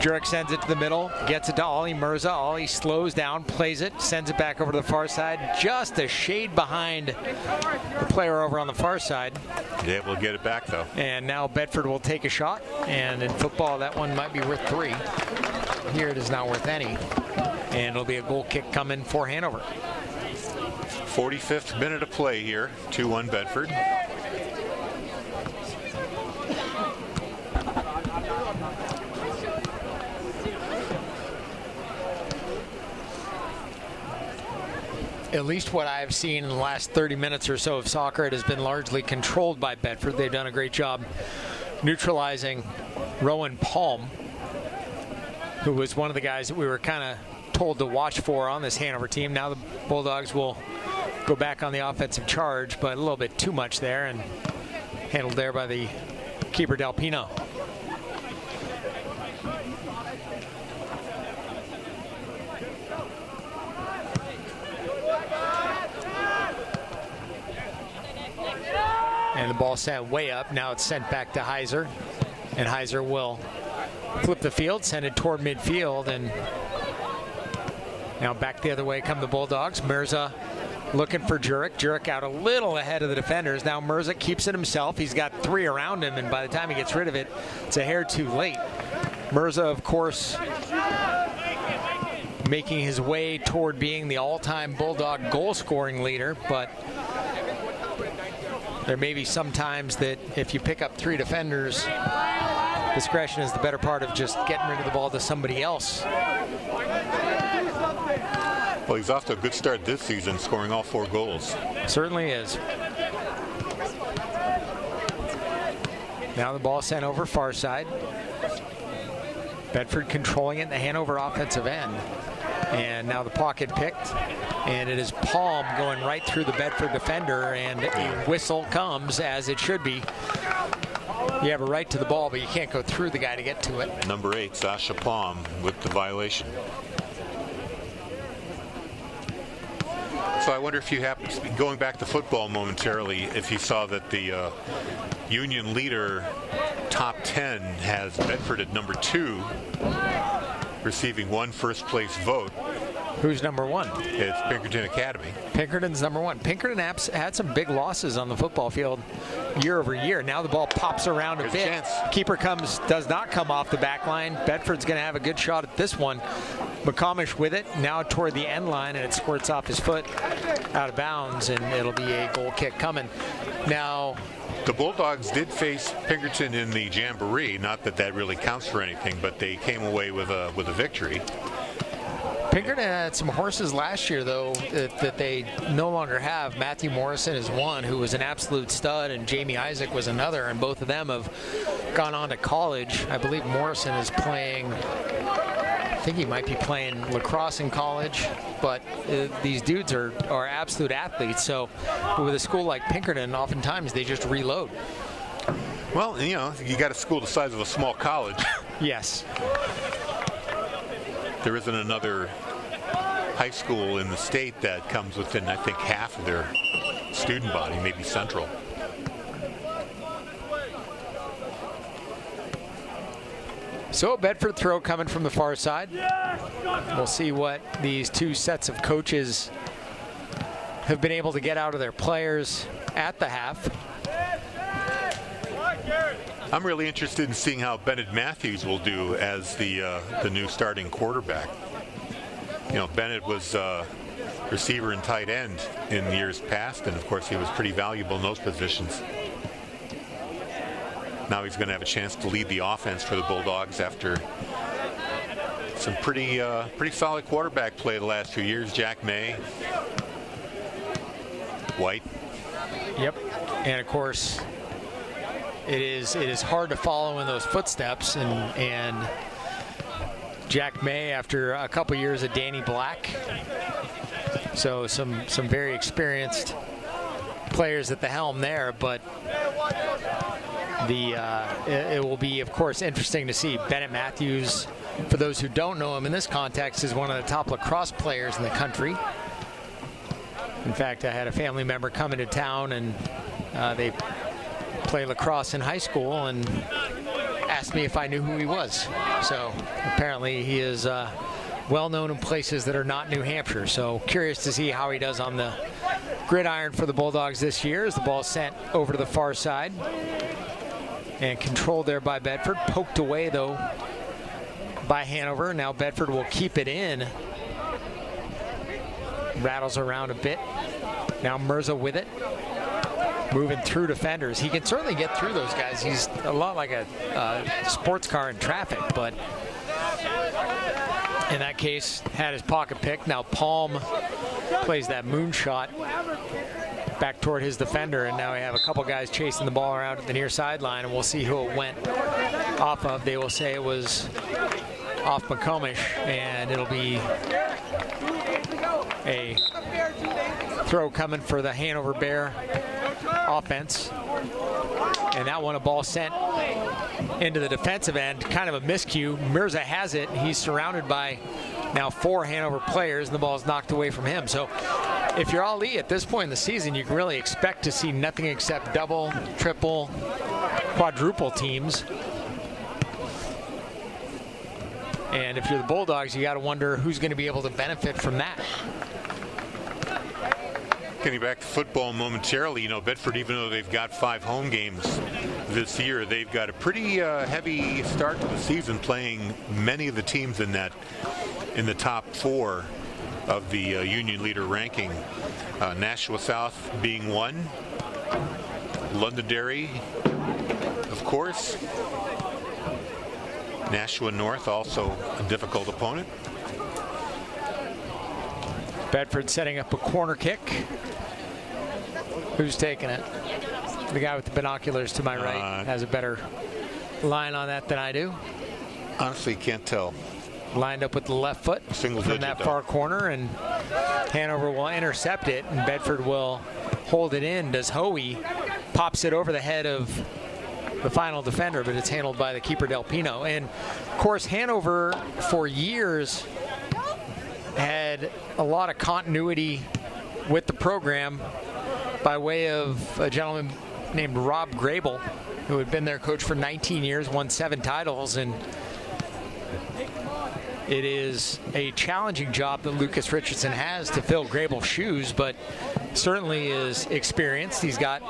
Jurek sends it to the middle, gets it to Ollie Mirza. Ollie slows down, plays it, sends it back over to the far side. Just a shade behind the player over on the far side. Yeah, we'll get it back, though. And now Bedford will take a shot. And in football, that one might be worth 3. Here it is not worth any. And it'll be a goal kick coming for Hanover. 45th minute of play here, 2-1 Bedford. At least what I've seen in the last 30 minutes or so of soccer, it has been largely controlled by Bedford. They've done a great job neutralizing Rowan Palm, who was one of the guys that we were kind of told to watch for on this Hanover team. Now the Bulldogs will go back on the offensive charge, but a little bit too much there, and handled there by the keeper Del Pino. And the ball sent way up. Now it's sent back to Heiser, and Heiser will flip the field, send it toward midfield, and now back the other way come the Bulldogs. Mirza looking for Jurek. Jurek out a little ahead of the defenders. Now Mirza keeps it himself. He's got 3 around him, and by the time he gets rid of it, it's a hair too late. Mirza, of course, making his way toward being the all-time Bulldog goal-scoring leader, but there may be some times that if you pick up 3 defenders, discretion is the better part of just getting rid of the ball to somebody else. Well, he's off to a good start this season, scoring all 4 goals. Certainly is. Now the ball sent over far side. Bedford controlling it in the Hanover offensive end. And now the pocket picked. And it is Palm going right through the Bedford defender, and a whistle comes, as it should be. You have a right to the ball, but you can't go through the guy to get to it. Number 8, Sasha Palm, with the violation. So I wonder if you happen to be going back to football momentarily, if you saw that the Union leader top 10 has Bedford at number 2, receiving 1 first place vote. Who's number 1? It's Pinkerton Academy. Pinkerton's number 1. Pinkerton had some big losses on the football field year over year. Now the ball pops around a There's bit. a chance. Keeper does not come off the back line. Bedford's going to have a good shot at this one. McComish with it, now toward the end line, and it squirts off his foot out of bounds, and it'll be a goal kick coming. Now, the Bulldogs did face Pinkerton in the Jamboree. Not that that really counts for anything, but they came away with a victory. Pinkerton had some horses last year, though, that they no longer have. Matthew Morrison is one, who was an absolute stud, and Jamie Isaac was another, and both of them have gone on to college. I believe Morrison is playing, I think he might be playing lacrosse in college, but these dudes are absolute athletes. So with a school like Pinkerton, oftentimes they just reload. Well, you know, you got a school the size of a small college. Yes. There isn't another high school in the state that comes within, I think, half of their student body, maybe Central. So a Bedford throw coming from the far side. We'll see what these two sets of coaches have been able to get out of their players at the half. I'm really interested in seeing how Bennett Matthews will do as the new starting quarterback. You know, Bennett was receiver and tight end in years past, and of course he was pretty valuable in those positions. Now he's going to have a chance to lead the offense for the Bulldogs after some pretty solid quarterback play the last few years. Jack May, White. Yep, and of course it is hard to follow in those footsteps, and Jack May after a couple years of Danny Black. So some very experienced players at the helm there, but it will be, of course, interesting to see. Bennett Matthews, for those who don't know him in this context, is one of the top lacrosse players in the country. In fact, I had a family member come into town, and they play lacrosse in high school, and asked me if I knew who he was. So apparently he is well known in places that are not New Hampshire. So curious to see how he does on the gridiron for the Bulldogs this year, as the ball sent over to the far side and controlled there by Bedford. Poked away, though, by Hanover. Now Bedford will keep it in. Rattles around a bit. Now Mirza with it. Moving through defenders. He can certainly get through those guys. He's a lot like a sports car in traffic, but in that case, had his pocket picked. Now Palm plays that moonshot back toward his defender, and now we have a couple guys chasing the ball around at the near sideline, and we'll see who it went off of. They will say it was off McComish, and it'll be a throw coming for the Hanover Bear offense. And that one, a ball sent into the defensive end, kind of a miscue. Mirza has it. He's surrounded by now 4 Hanover players, and the ball is knocked away from him. So if you're Ali at this point in the season, you can really expect to see nothing except double, triple, quadruple teams. And if you're the Bulldogs, you got to wonder who's going to be able to benefit from that. Getting back to football momentarily, you know, Bedford, even though they've got 5 home games this year, they've got a pretty heavy start to the season, playing many of the teams in the top 4 of the Union Leader ranking. Nashua South being one, Londonderry, of course. Nashua North, also a difficult opponent. Bedford setting up a corner kick. Who's taking it? The guy with the binoculars to my right has a better line on that than I do. Honestly, can't tell. Lined up with the left foot from that far corner, and Hanover will intercept it, and Bedford will hold it in. Does Hoey pops it over the head of the final defender, but it's handled by the keeper Del Pino. And of course, Hanover for years had a lot of continuity with the program by way of a gentleman named Rob Grable, who had been their coach for 19 years, won 7 titles, and it is a challenging job that Lucas Richardson has to fill Grable's shoes, but certainly is experienced. He's got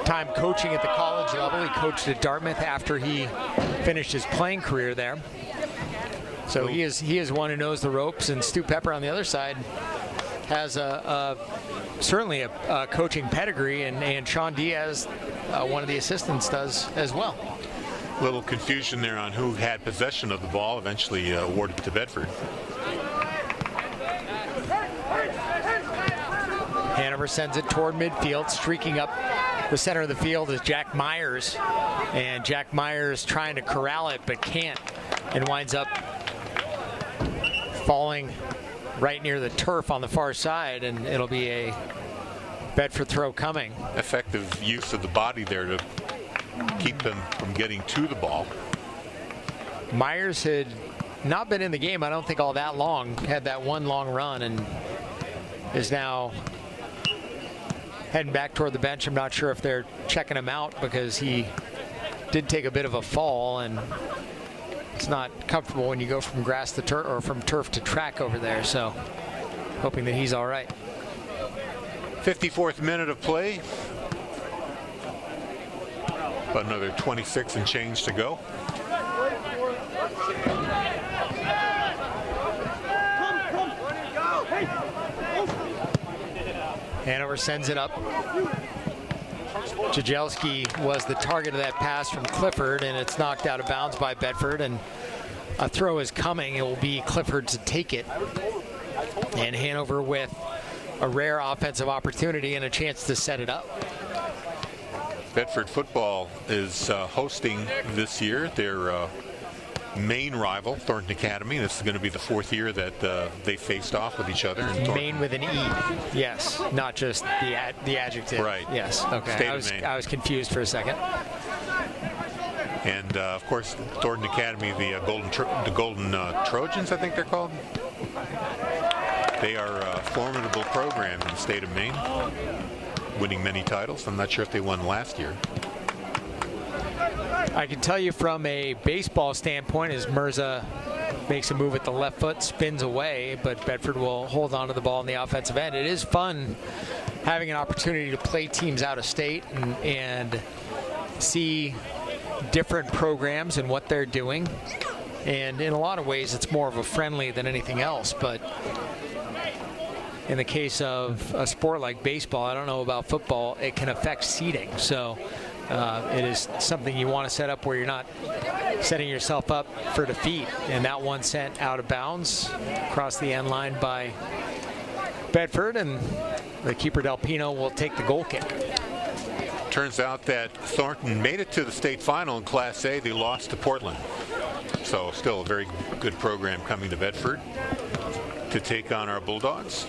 time coaching at the college level. He coached at Dartmouth after he finished his playing career there. So he is one who knows the ropes, and Stu Pepper on the other side has certainly a coaching pedigree, and Sean Diaz, one of the assistants, does as well. Little confusion there on who had possession of the ball, eventually awarded to Bedford. Hanover sends it toward midfield. Streaking up the center of the field is Jack Myers. And Jack Myers trying to corral it but can't, and winds up falling right near the turf on the far side, and it'll be a Bedford throw coming. Effective use of the body there to keep them from getting to the ball. Myers had not been in the game, I don't think, all that long. Had that one long run and is now heading back toward the bench. I'm not sure if they're checking him out because he did take a bit of a fall, and it's not comfortable when you go from grass to turf or from turf to track over there. So hoping that he's all right. 54th minute of play. About another 26 and change to go. Hanover sends it up. Jajelski was the target of that pass from Clifford, and it's knocked out of bounds by Bedford, and a throw is coming. It will be Clifford to take it. And Hanover with a rare offensive opportunity and a chance to set it up. Bedford football is hosting this year their main rival, Thornton Academy. This is going to be the 4th year that they faced off with each other. Maine with an E, yes, not just the adjective. Right. Yes. Okay. I was confused for a second. And of course, Thornton Academy, the Golden Trojans, I think they're called. They are a formidable program in the state of Maine, winning many titles. I'm not sure if they won last year. I can tell you from a baseball standpoint, as Mirza makes a move at the left foot, spins away, but Bedford will hold on to the ball in the offensive end. It is fun having an opportunity to play teams out of state and see different programs and what they're doing. And in a lot of ways, it's more of a friendly than anything else. But in the case of a sport like baseball, I don't know about football, it can affect seeding. So it is something you want to set up where you're not setting yourself up for defeat. And that one sent out of bounds across the end line by Bedford, and the keeper Del Pino will take the goal kick. Turns out that Thornton made it to the state final in Class A. They lost to Portland. So still a very good program coming to Bedford to take on our Bulldogs.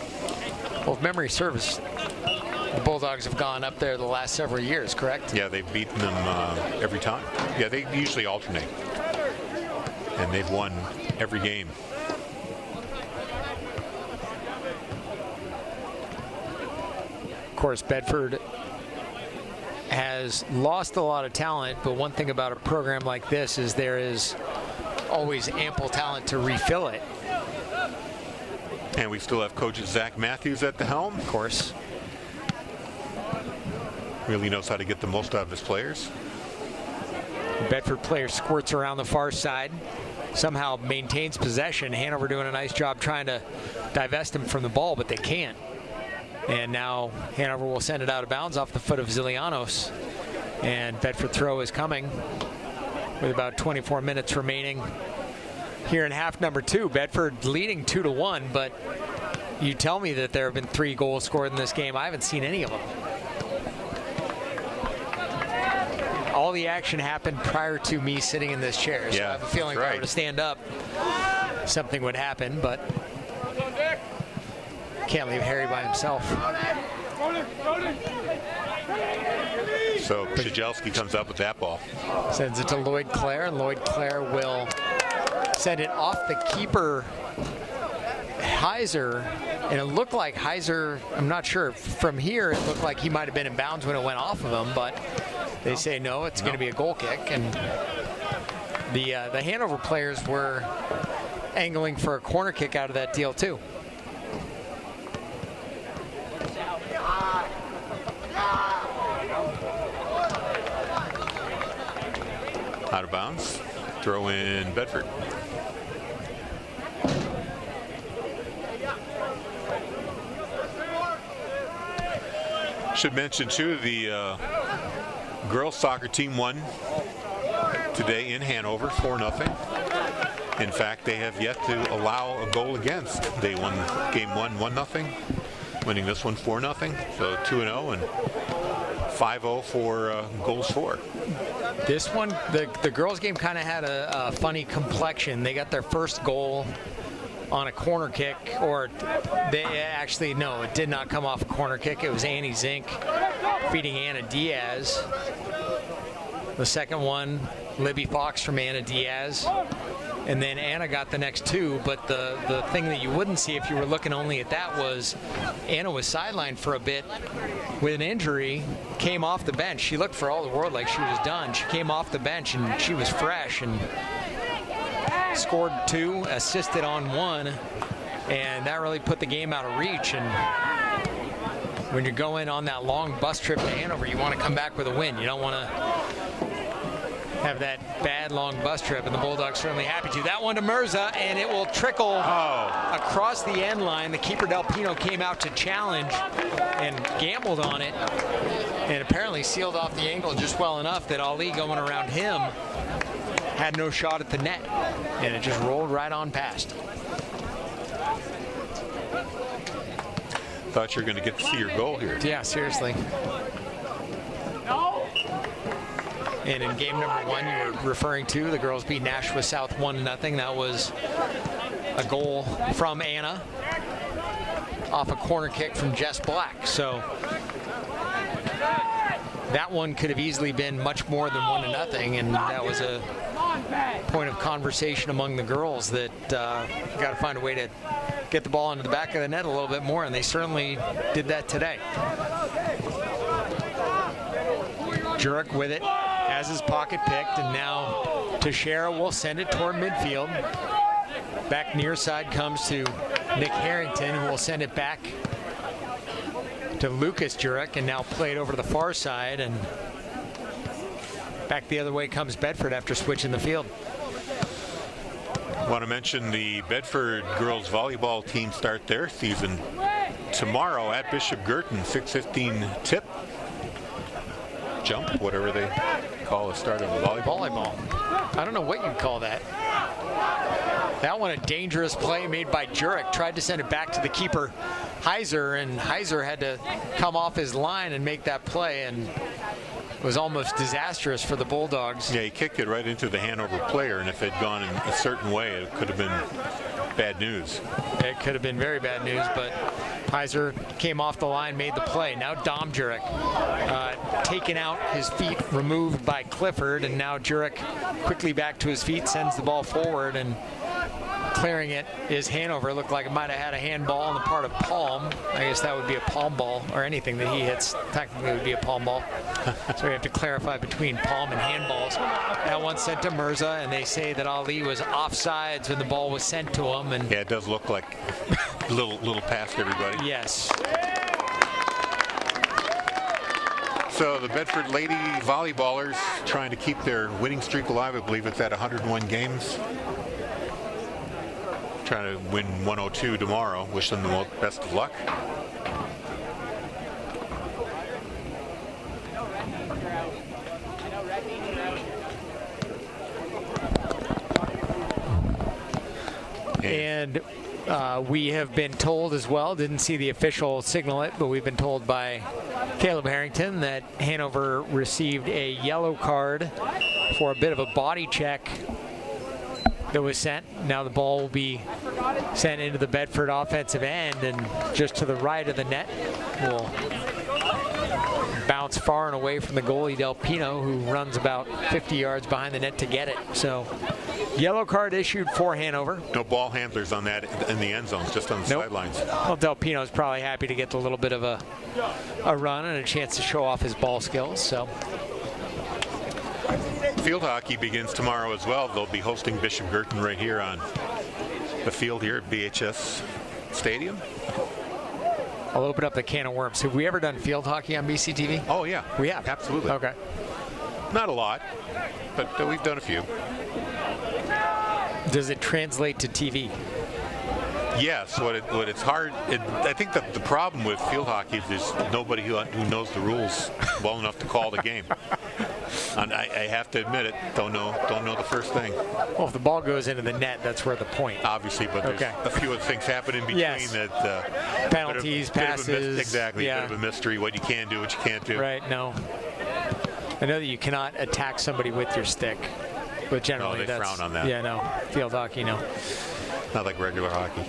Well, if memory serves, the Bulldogs have gone up there the last several years, correct? Yeah, they've beaten them every time. Yeah, they usually alternate. And they've won every game. Of course, Bedford has lost a lot of talent, but one thing about a program like this is there is always ample talent to refill it. And we still have Coach Zach Matthews at the helm. Of course. Really knows how to get the most out of his players. Bedford player squirts around the far side, somehow maintains possession. Hanover doing a nice job trying to divest him from the ball, but they can't. And now Hanover will send it out of bounds off the foot of Zilianos. And Bedford throw is coming with about 24 minutes remaining here in half number 2. Bedford leading 2-1, but you tell me that there have been 3 goals scored in this game. I haven't seen any of them. All the action happened prior to me sitting in this chair. So I have a feeling if I were to stand up, something would happen, but can't leave Harry by himself. So Jajelski comes up with that ball. Sends it to Lloyd Clare, and Lloyd Clare will send it off the keeper, Heiser. And it looked like Heiser, I'm not sure, from here it looked like he might have been in bounds when it went off of him, but they say no, it's going to be a goal kick. And the Hanover players were angling for a corner kick out of that deal too. Out of bounds. Throw in Bedford. Should mention too, the girls soccer team won today in Hanover, 4-0. In fact, they have yet to allow a goal against. They won game 1, 1-0, winning this one 4-0. So 2-0 and 5-0 for goals for. This one, the girls' game kind of had a funny complexion. They got their first goal on a corner kick, or they actually, no, it did not come off a corner kick. It was Annie Zink feeding Anna Diaz. The second one, Libby Fox from Anna Diaz. And then Anna got the next two, but the thing that you wouldn't see if you were looking only at that was Anna was sidelined for a bit with an injury, came off the bench. She looked for all the world like she was done. She came off the bench and she was fresh and scored 2, assisted on 1, and that really put the game out of reach. And when you're going on that long bus trip to Hanover, you want to come back with a win. You don't want to have that bad long bus trip, and the Bulldogs certainly happy to. That one to Mirza, and it will trickle across the end line. The keeper Del Pino came out to challenge and gambled on it, and apparently sealed off the angle just well enough that Ali going around him had no shot at the net, and it just rolled right on past. Thought you were going to get to see your goal here. Yeah, seriously. And in game number 1 you were referring to, the girls beat Nashua South 1-0. That was a goal from Anna off a corner kick from Jess Black. So that one could have easily been much more than 1-0, and that was a point of conversation among the girls that got to find a way to get the ball into the back of the net a little bit more, and they certainly did that today. Jurek with it, has his pocket picked, and now Teixeira will send it toward midfield. Back near side comes to Nick Harrington, who will send it back to Lucas Jurek, and now played over to the far side, and back the other way comes Bedford after switching the field. I want to mention the Bedford girls volleyball team start their season tomorrow at Bishop Girton, 6:15 tip. Jump, whatever they call a start of volleyball. I don't know what you'd call that. That one, a dangerous play made by Jurek. Tried to send it back to the keeper, Heiser, and Heiser had to come off his line and make that play, and it was almost disastrous for the Bulldogs. Yeah, he kicked it right into the Hanover player, and if it had gone in a certain way, it could have been bad news. It could have been very bad news, but Heiser came off the line, made the play. Now Dom Jurek taken out, his feet removed by Clifford, and now Jurek quickly back to his feet, sends the ball forward, and clearing it is Hanover. It looked like it might have had a handball on the part of Palm. I guess that would be a palm ball, or anything that he hits technically would be a palm ball. So we have to clarify between palm and handballs. That one sent to Mirza, and they say that Ali was offsides when the ball was sent to him. And yeah, it does look like a little past everybody. Yes. So the Bedford lady volleyballers trying to keep their winning streak alive. I believe it's at 101 games. Trying to win 102 tomorrow. Wish them the best of luck. And we have been told as well, didn't see the official signal it, but we've been told by Caleb Harrington that Hanover received a yellow card for a bit of a body check that was sent. Now the ball will be sent into the Bedford offensive end, and just to the right of the net will bounce far and away from the goalie Del Pino, who runs about 50 yards behind the net to get it. So yellow card issued for Hanover. No ball handlers on that in the end zones, just on the sidelines. Well, Del Pino's probably happy to get a little bit of a run and a chance to show off his ball skills. So field hockey begins tomorrow as well. They'll be hosting Bishop Girton right here on the field here at BHS Stadium. I'll open up the can of worms. Have we ever done field hockey on BCTV? Oh, yeah. We have? Absolutely. Okay. Not a lot, but we've done a few. Does it translate to TV? Yes. What it's hard. I think that the problem with field hockey is there's nobody who knows the rules well enough to call the game. And I have to admit it. Don't know the first thing. Well, if the ball goes into the net, that's where the point. Obviously, but there's a few other things happen in between that penalties, passes. Exactly. Yeah. Bit of a mystery. What you can do, what you can't do. Right. No. I know that you cannot attack somebody with your stick, but generally they frown on that. Yeah. No. Field hockey. No. Not like regular hockey.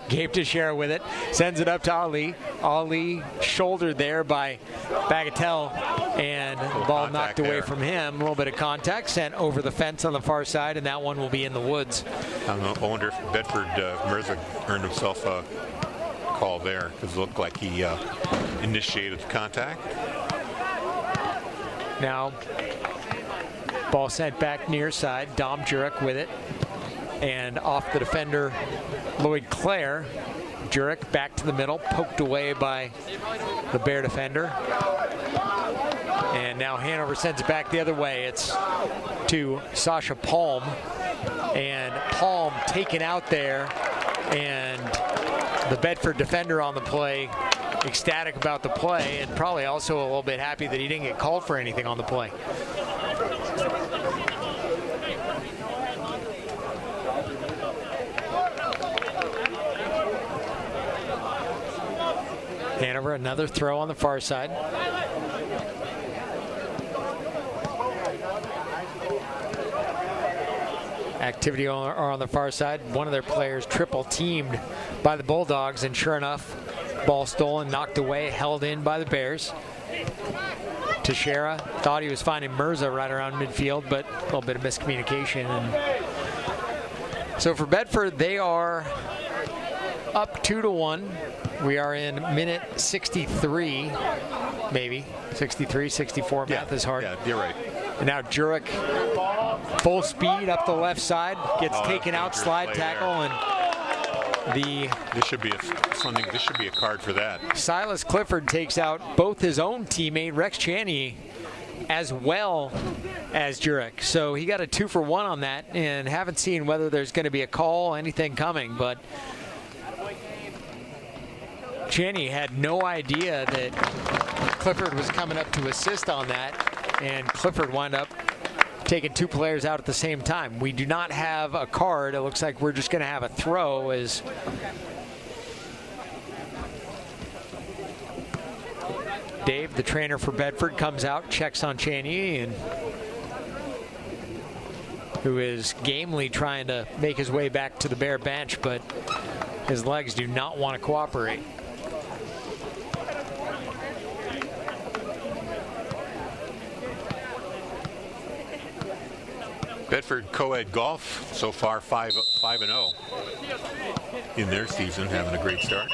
Gabe Teixeira with it, sends it up to Ali. Ali shouldered there by Bagatelle, and the ball knocked away from him. A little bit of contact, sent over the fence on the far side, and that one will be in the woods. I wonder if Bedford Mirza earned himself a call there, because it looked like he initiated the contact. Now, ball sent back near side. Dom Jurek with it. And off the defender, Lloyd Clare. Jurek back to the middle, poked away by the Bear defender. And now Hanover sends it back the other way. It's to Sasha Palm. And Palm taken out there. And the Bedford defender on the play, ecstatic about the play, and probably also a little bit happy that he didn't get called for anything on the play. Hanover, another throw on the far side. Activity on the far side. One of their players triple teamed by the Bulldogs, and sure enough, ball stolen, knocked away, held in by the Bears. Teixeira thought he was finding Mirza right around midfield, but a little bit of miscommunication. And so for Bedford, they are up 2-1. We are in minute 63, maybe 63, 64. Math is hard. Yeah, you're right. And now Jurek, full speed up the left side, gets taken out, slide tackle, and this should be a card for that. Silas Clifford takes out both his own teammate Rex Chaney as well as Jurek. So he got a 2-for-1 on that, and haven't seen whether there's going to be a call, anything coming, but Chaney had no idea that Clifford was coming up to assist on that, and Clifford wound up taking two players out at the same time. We do not have a card. It looks like we're just going to have a throw as Dave, the trainer for Bedford, comes out, checks on Chaney, and who is gamely trying to make his way back to the Bear bench, but his legs do not want to cooperate. Bedford Co-Ed Golf so far 5-0 in their season, having a great start.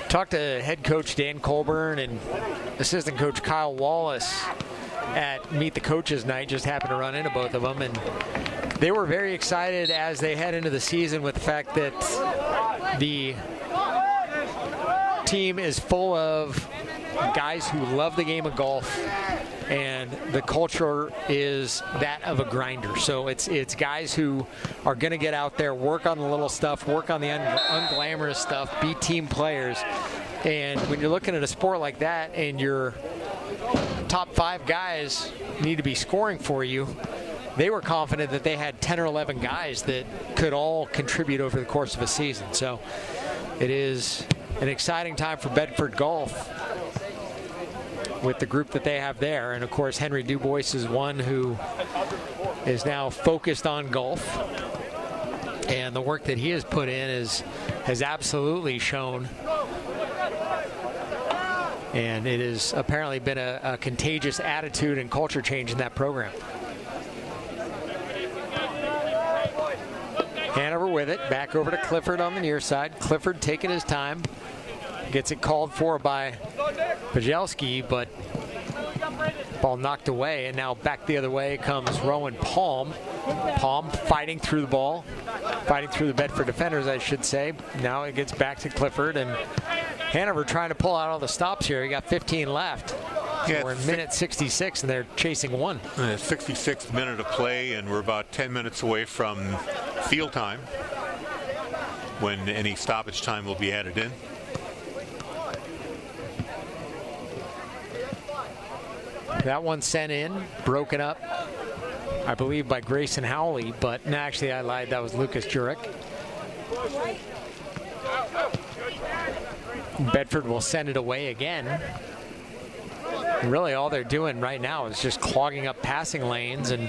Talked to head coach Dan Colburn and assistant coach Kyle Wallace at Meet the Coaches night. Just happened to run into both of them, and they were very excited as they head into the season with the fact that the team is full of guys who love the game of golf, and the culture is that of a grinder. So it's guys who are going to get out there, work on the little stuff, work on the unglamorous stuff, be team players. And when you're looking at a sport like that and your top 5 guys need to be scoring for you, they were confident that they had 10 or 11 guys that could all contribute over the course of a season. So it is an exciting time for Bedford Golf with the group that they have there. And of course, Henry Dubois is one who is now focused on golf, and the work that he has put in has absolutely shown, and it has apparently been a contagious attitude and culture change in that program. Hanover with it, back over to Clifford on the near side. Clifford taking his time, gets it called for by Pajelski, but ball knocked away, and now back the other way comes Rowan Palm. Palm fighting through the ball, fighting through the Bedford defenders, I should say. Now it gets back to Clifford, and Hanover trying to pull out all the stops here. He got 15 left. Yeah, we're in minute 66, and they're chasing one. 66th minute of play, and we're about 10 minutes away from field time, when any stoppage time will be added in. That one sent in, broken up, I believe, by Grayson Howley, but no, actually I lied. That was Lucas Jurek. Bedford will send it away again. Really, all they're doing right now is just clogging up passing lanes, and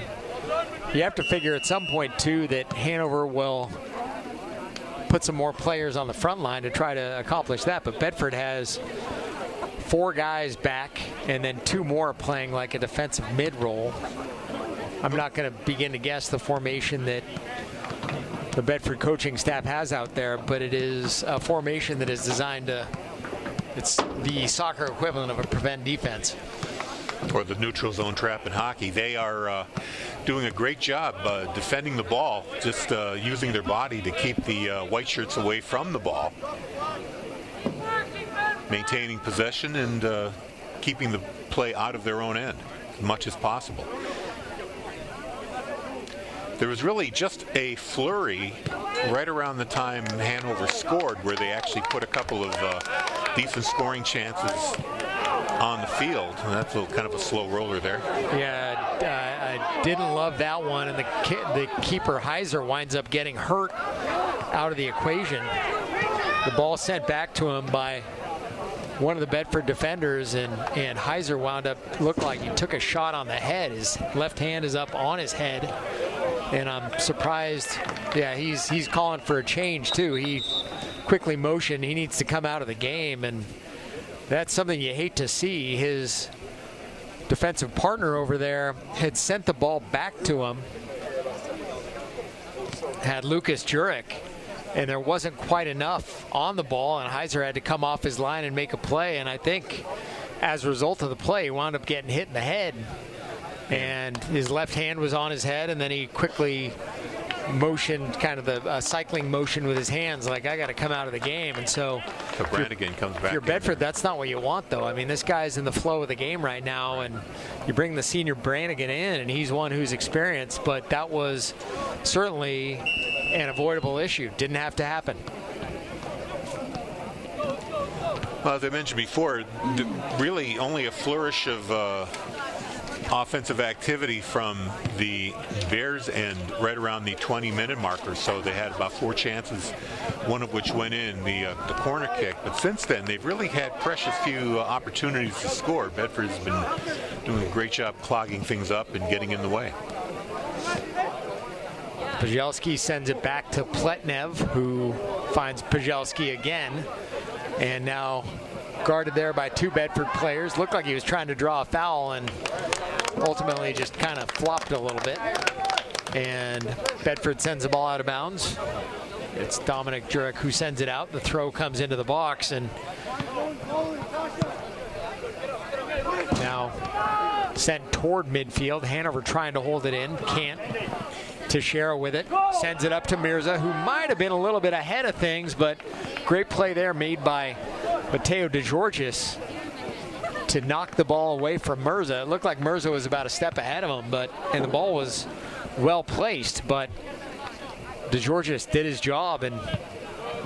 you have to figure at some point, too, that Hanover will put some more players on the front line to try to accomplish that, but Bedford has 4 guys back, and then 2 more playing like a defensive mid role. I'm not going to begin to guess the formation that the Bedford coaching staff has out there, but it is a formation that is designed to, it's the soccer equivalent of a prevent defense. Or the neutral zone trap in hockey. They are doing a great job defending the ball, just using their body to keep the white shirts away from the ball. Maintaining possession and keeping the play out of their own end as much as possible. There was really just a flurry right around the time Hanover scored, where they actually put a couple of decent scoring chances on the field. And that's kind of a slow roller there. Yeah, I didn't love that one, and the keeper Heiser winds up getting hurt out of the equation. The ball sent back to him by one of the Bedford defenders, and Heiser wound up, looked like he took a shot on the head. His left hand is up on his head, and I'm surprised. Yeah, he's calling for a change too. He quickly motioned he needs to come out of the game, and that's something you hate to see. His defensive partner over there had sent the ball back to him, had Lucas Jurek, and there wasn't quite enough on the ball, and Heiser had to come off his line and make a play, and I think as a result of the play, he wound up getting hit in the head, and his left hand was on his head, and then he quickly motioned, kind of the cycling motion with his hands, like, I got to come out of the game. And so Brannigan comes back. If you're Bedford, that's not what you want, though. I mean, this guy's in the flow of the game right now, and you bring the senior Brannigan in, and he's one who's experienced, but that was certainly an avoidable issue. Didn't have to happen. Well, as I mentioned before, really only a flourish of offensive activity from the Bears end right around the 20-minute marker. So they had about 4 chances, one of which went in, the corner kick. But since then, they've really had precious few opportunities to score. Bedford's been doing a great job clogging things up and getting in the way. Pajelski sends it back to Pletnev, who finds Pajelski again, and now guarded there by 2 Bedford players. Looked like he was trying to draw a foul and ultimately just kind of flopped a little bit. And Bedford sends the ball out of bounds. It's Dominic Jurek who sends it out. The throw comes into the box, and now sent toward midfield. Hanover trying to hold it in, can't. Teixeira with it, sends it up to Mirza, who might have been a little bit ahead of things, but great play there made by Mateo DeGeorgis to knock the ball away from Mirza. It looked like Mirza was about a step ahead of him, and the ball was well placed, but DeGeorgis did his job and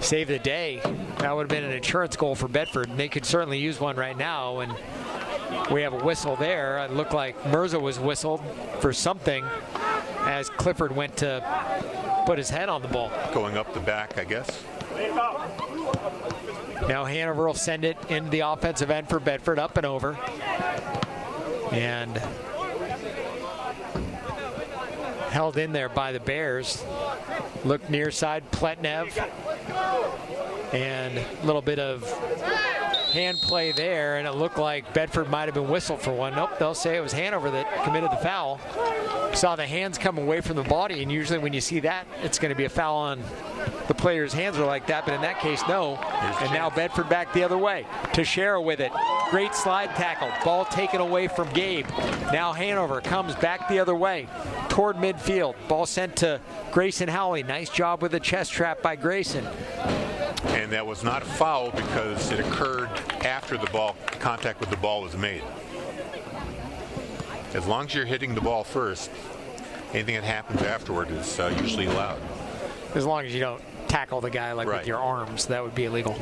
saved the day. That would have been an insurance goal for Bedford, and they could certainly use one right now, and we have a whistle there. It looked like Mirza was whistled for something as Clifford went to put his head on the ball. Going up the back, I guess. Now Hanover will send it into the offensive end for Bedford, up and over. And held in there by the Bears. Look near side, Pletnev. And a little bit of hand play there, and it looked like Bedford might have been whistled for one. Nope, they'll say it was Hanover that committed the foul. Saw the hands come away from the body, and usually when you see that, it's going to be a foul on the player's hands are like that, but in that case, no. And now Bedford back the other way. Teixeira with it. Great slide tackle. Ball taken away from Gabe. Now Hanover comes back the other way toward midfield. Ball sent to Grayson Howley. Nice job with the chest trap by Grayson. And that was not a foul because it occurred after the ball, contact with the ball was made. As long as you're hitting the ball first, anything that happens afterward is usually allowed. As long as you don't tackle the guy like right. with your arms, that would be illegal.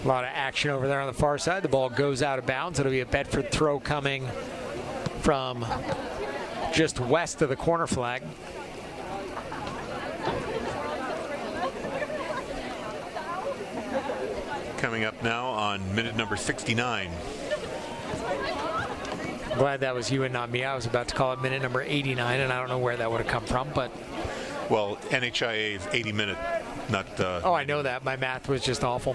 A lot of action over there on the far side. The ball goes out of bounds. It'll be a Bedford throw coming from just west of the corner flag. Coming up now on minute number 69. Glad that was you and not me. I was about to call it minute number 89, and I don't know where that would have come from, but... Well, NHIA is 80-minute, not... Oh, I know that. My math was just awful.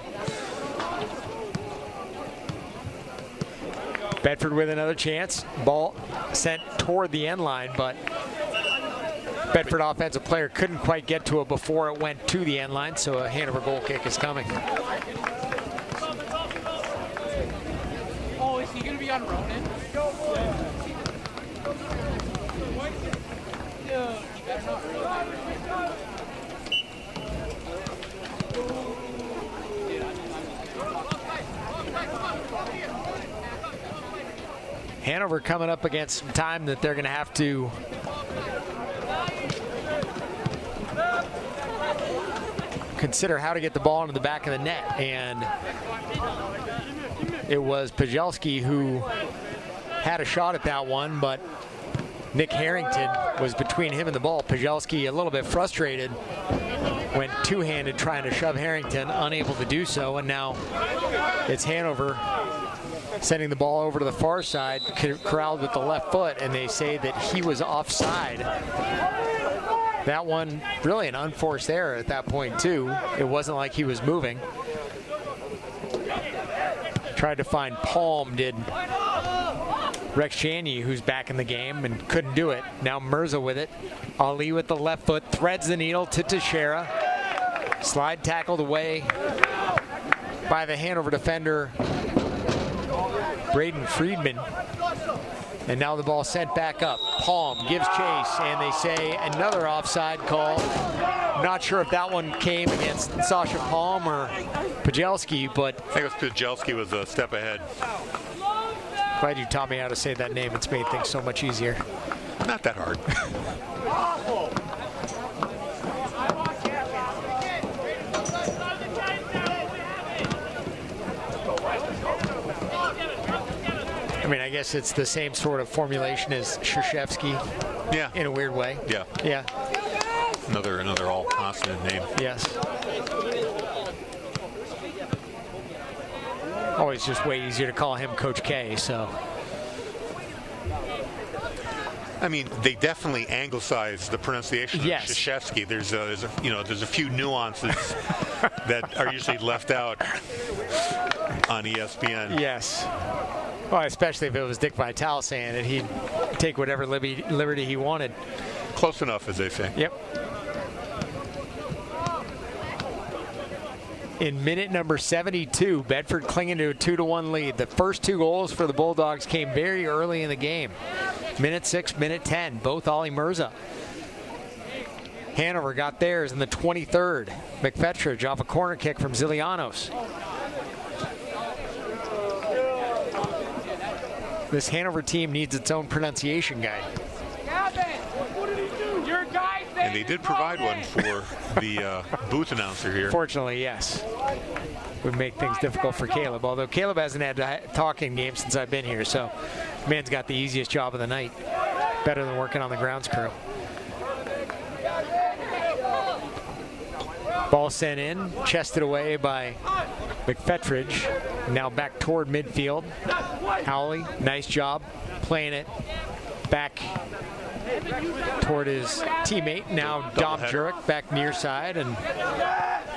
Bedford with another chance. Ball sent toward the end line, but Bedford offensive player couldn't quite get to it before it went to the end line, so a Hanover goal kick is coming. Oh, is he going to be on Ronan? Hanover coming up against some time that they're going to have to consider how to get the ball into the back of the net. And it was Pajelski who had a shot at that one, but Nick Harrington was between him and the ball. Pajelski, a little bit frustrated, went two-handed trying to shove Harrington, unable to do so, and now it's Hanover sending the ball over to the far side, corralled with the left foot, and they say that he was offside. That one, really an unforced error at that point, too. It wasn't like he was moving. Tried to find Palm, did Rex Chaney, who's back in the game, and couldn't do it. Now Mirza with it. Ali with the left foot, threads the needle to Teixeira. Slide tackled away by the Hanover defender, Braden Friedman. And now the ball sent back up. Palm gives chase, and they say another offside call. Not sure if that one came against Sasha Palm or Pajelski, but I think it was Pajelski was a step ahead. Glad you taught me how to say that name. It's made things so much easier. Not that hard. I mean, I guess it's the same sort of formulation as Krzyzewski. Yeah. In a weird way. Yeah. Yeah. Another all consonant name. Yes. Always just way easier to call him Coach K, so. I mean, they definitely anglicized the pronunciation of Yes. Krzyzewski. There's a few nuances that are usually left out on ESPN. Yes. Well, especially if it was Dick Vitale saying it, he'd take whatever liberty he wanted. Close enough, as they say. Yep. In minute number 72, Bedford clinging to a 2-1 lead. The first two goals for the Bulldogs came very early in the game. Minute 6, minute 10, both Ollie Mirza. Hanover got theirs in the 23rd. McFetridge off a corner kick from Zilianos. This Hanover team needs its own pronunciation guide. And they did provide one for the booth announcer here. Fortunately, yes. Would make things difficult for Caleb, although Caleb hasn't had a talking game since I've been here, so man's got the easiest job of the night. Better than working on the grounds crew. Ball sent in, chested away by McFetridge. Now back toward midfield. Howley, nice job playing it back toward his teammate. Now Dom Jurek back near side, and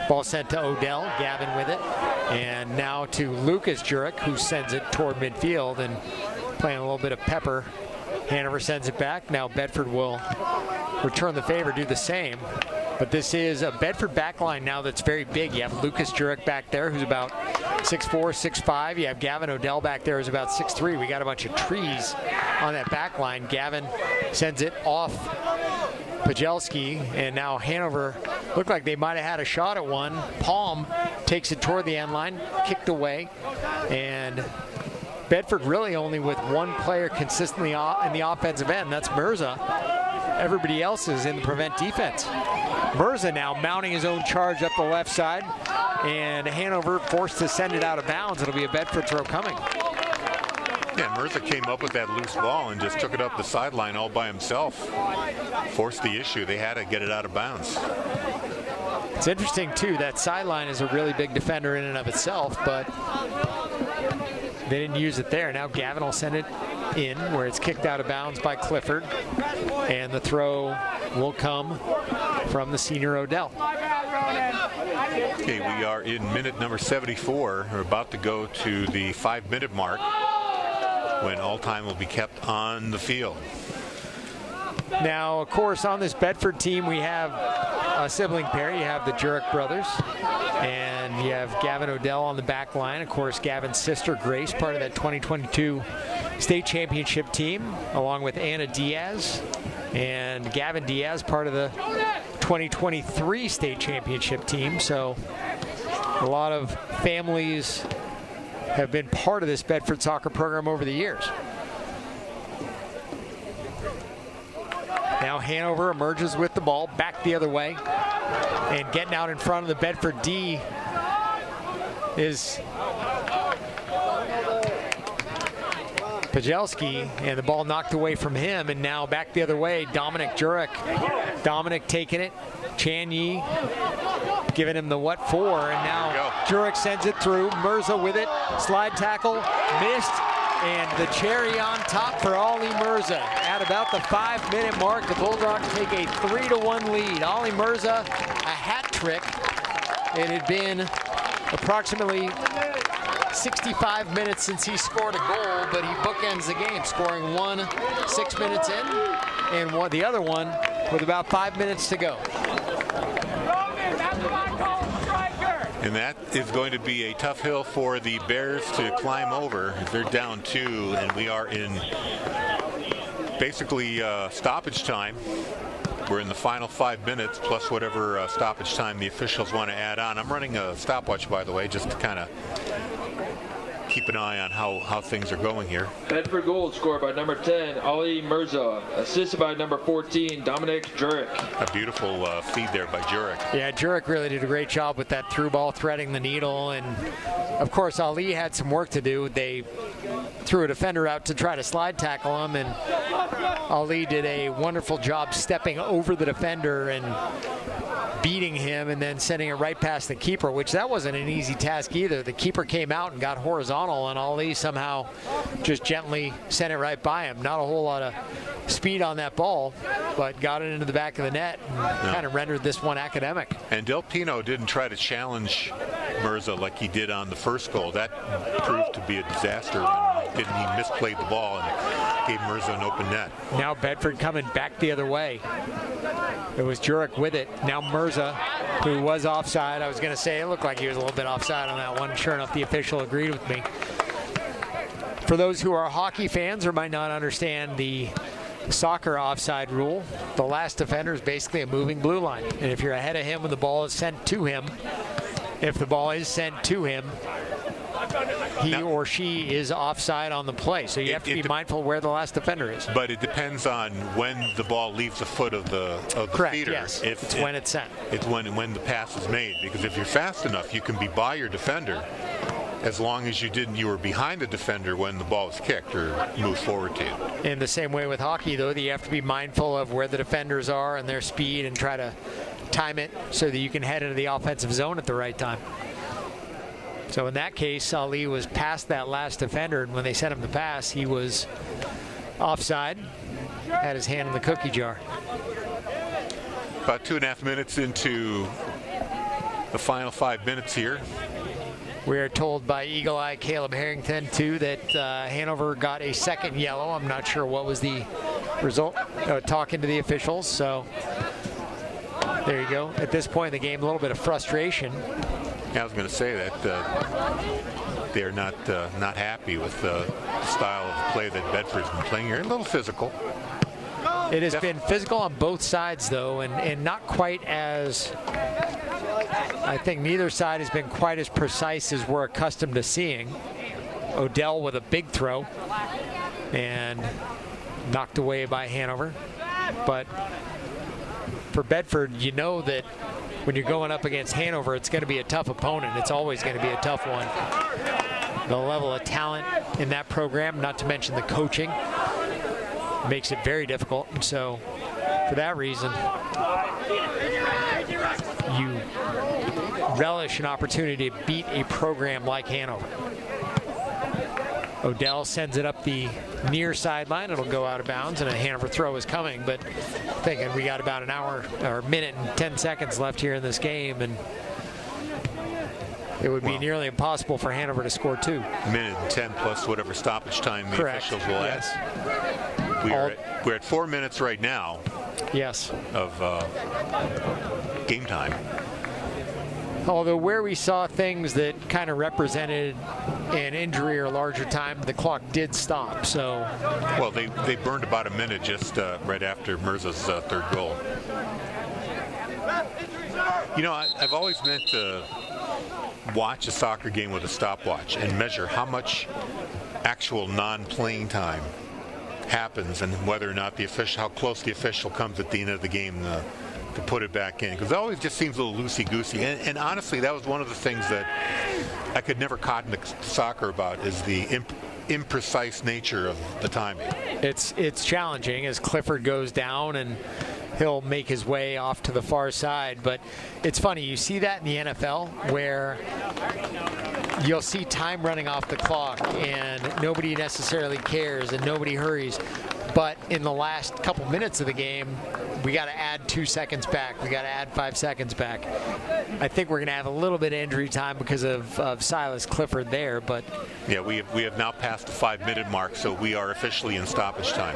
ball sent to Odell. Gavin with it. And now to Lucas Jurek, who sends it toward midfield and playing a little bit of pepper. Hanover sends it back. Now Bedford will return the favor, do the same. But this is a Bedford backline now that's very big. You have Lucas Jurek back there, who's about 6'4", 6'5". You have Gavin Odell back there, who's about 6'3". We got a bunch of trees on that backline. Gavin sends it off Pajelski, and now Hanover looked like they might have had a shot at one. Palm takes it toward the end line, kicked away, and Bedford really only with one player consistently in the offensive end. That's Mirza. everybody else is in the prevent defense. Mirza now mounting his own charge up the left side, and Hanover forced to send it out of bounds. It'll be a Bedford throw coming. Yeah, Mirza came up with that loose ball and just took it up the sideline all by himself. Forced the issue. They had to get it out of bounds. It's interesting, too, that sideline is a really big defender in and of itself, but they didn't use it there. Now Gavin will send it in where it's kicked out of bounds by Clifford, and the throw will come from the senior Odell. Okay, we are in minute number 74. We're about to go to the 5-minute mark when all time will be kept on the field. Now, of course, on this Bedford team, we have a sibling pair. You have the Jurek brothers, and you have Gavin Odell on the back line. Of course, Gavin's sister, Grace, part of that 2022 state championship team, along with Anna Diaz. And Gavin Diaz, part of the 2023 state championship team. So a lot of families have been part of this Bedford soccer program over the years. Now Hanover emerges with the ball back the other way, and getting out in front of the Bedford D is Pajelski, and the ball knocked away from him, and now back the other way, Dominic Jurek. Dominic taking it, Chan Yi giving him the what for, and now Jurek sends it through. Mirza with it, slide tackle, missed, and the cherry on top for Ali Mirza. At about the 5-minute mark, the Bulldogs take a 3-1 lead. Ali Mirza, a hat trick. It had been approximately 65 minutes since he scored a goal, but he bookends the game, scoring one 6 minutes in, and the other one with about 5 minutes to go. And that is going to be a tough hill for the Bears to climb over. They're down 2, and we are in basically stoppage time. We're in the final 5 minutes, plus whatever stoppage time the officials want to add on. I'm running a stopwatch, by the way, just to kind of keep an eye on how things are going here. Bedford goal scored by number 10, Ali Mirza. Assisted by number 14, Dominic Jurek. A beautiful feed there by Jurek. Yeah, Jurek really did a great job with that through ball, threading the needle. And, of course, Ali had some work to do. They threw a defender out to try to slide tackle him, and Ali did a wonderful job stepping over the defender and beating him and then sending it right past the keeper, which that wasn't an easy task either. The keeper came out and got horizontal, and Ali somehow just gently sent it right by him. Not a whole lot of speed on that ball, but got it into the back of the net and kind of rendered this one academic. And Del Pino didn't try to challenge Mirza like he did on the first goal. That proved to be a disaster. He misplayed the ball and gave Mirza an open net. Now Bedford coming back the other way. It was Jurek with it. Now Mirza, who was offside. I was going to say it looked like he was a little bit offside on that one. Sure enough, the official agreed with me. For those who are hockey fans or might not understand the soccer offside rule, the last defender is basically a moving blue line. And if you're ahead of him when the ball is sent to him, if the ball is sent to him, he or she is offside on the play. So you have to be mindful where the last defender is. But it depends on when the ball leaves the foot of the Correct, feeder. Yes. It's when it's sent. It's when the pass is made. Because if you're fast enough, you can be by your defender as long as you were behind the defender when the ball was kicked or moved forward to you. In the same way with hockey, though, that you have to be mindful of where the defenders are and their speed and try to time it so that you can head into the offensive zone at the right time. So in that case, Ali was past that last defender, and when they sent him the pass, he was offside, had his hand in the cookie jar. About 2.5 minutes into the final 5 minutes here. We are told by Eagle Eye Caleb Harrington, too, that Hanover got a second yellow. I'm not sure what was the result, talking to the officials. So there you go. At this point in the game, a little bit of frustration. I was going to say that they're not happy with the style of play that Bedford's been playing here. A little physical. It has been physical on both sides, though, and not quite as, I think neither side has been quite as precise as we're accustomed to seeing. Odell with a big throw and knocked away by Hanover. But for Bedford, you know that when you're going up against Hanover, it's going to be a tough opponent. It's always going to be a tough one. The level of talent in that program, not to mention the coaching, makes it very difficult. And so for that reason, you relish an opportunity to beat a program like Hanover. Odell sends it up the near sideline. It'll go out of bounds, and a Hanover throw is coming. But thinking we got about an hour or a minute and 10 seconds left here in this game, and it would be nearly impossible for Hanover to score 2. Minute and 10 plus whatever stoppage time the officials will add. We're at 4 minutes right now. Yes. Of game time. Although where we saw things that kind of represented an injury or larger time, the clock did stop. So, well, they burned about a minute just right after Mirza's third goal. You know, I've always meant to watch a soccer game with a stopwatch and measure how much actual non-playing time happens and whether or not the official, how close the official comes at the end of the game to put it back in, because it always just seems a little loosey-goosey. And honestly, that was one of the things that I could never cotton to soccer about, is the imprecise nature of the timing. It's challenging as Clifford goes down, and he'll make his way off to the far side. But it's funny, you see that in the NFL where you'll see time running off the clock and nobody necessarily cares and nobody hurries. But in the last couple minutes of the game, we got to add 2 seconds back. We got to add 5 seconds back. I think we're going to have a little bit of injury time because of Silas Clifford there. But yeah, we have now passed the 5-minute mark, so we are officially in stoppage time.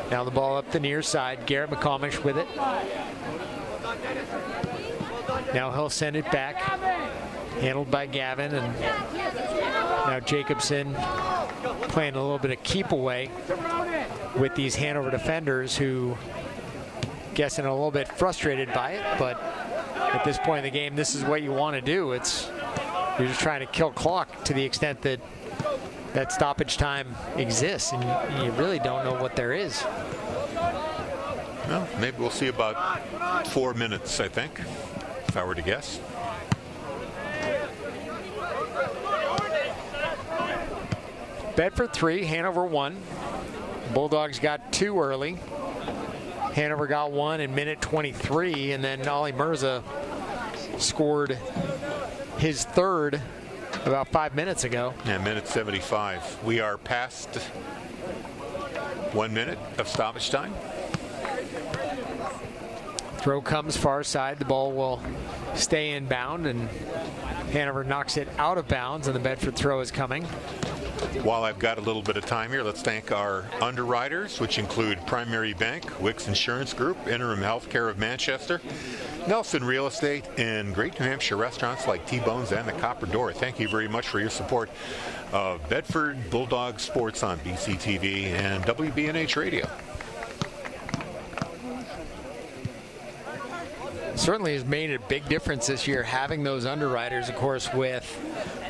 Now the ball up the near side. Garrett McComish with it. Now he'll send it back. Handled by Gavin, and now Jacobson playing a little bit of keep away with these Hanover defenders who guessing a little bit frustrated by it, but at this point in the game, this is what you want to do. You're just trying to kill clock to the extent that that stoppage time exists, and you really don't know what there is. Well, maybe we'll see about 4 minutes, I think, if I were to guess. Bedford 3, Hanover 1. Bulldogs got 2 early. Hanover got 1 in minute 23, and then Ollie Mirza scored his third about 5 minutes ago. Yeah, minute 75. We are past 1 minute of stoppage time. Throw comes far side. The ball will stay inbound, and Hanover knocks it out of bounds, and the Bedford throw is coming. While I've got a little bit of time here, let's thank our underwriters, which include Primary Bank, Wicks Insurance Group, Interim Healthcare of Manchester, Nelson Real Estate, and great New Hampshire restaurants like T-Bones and the Copper Door. Thank you very much for your support of Bedford Bulldog Sports on BCTV and WBNH Radio. Certainly has made a big difference this year, having those underwriters, of course, with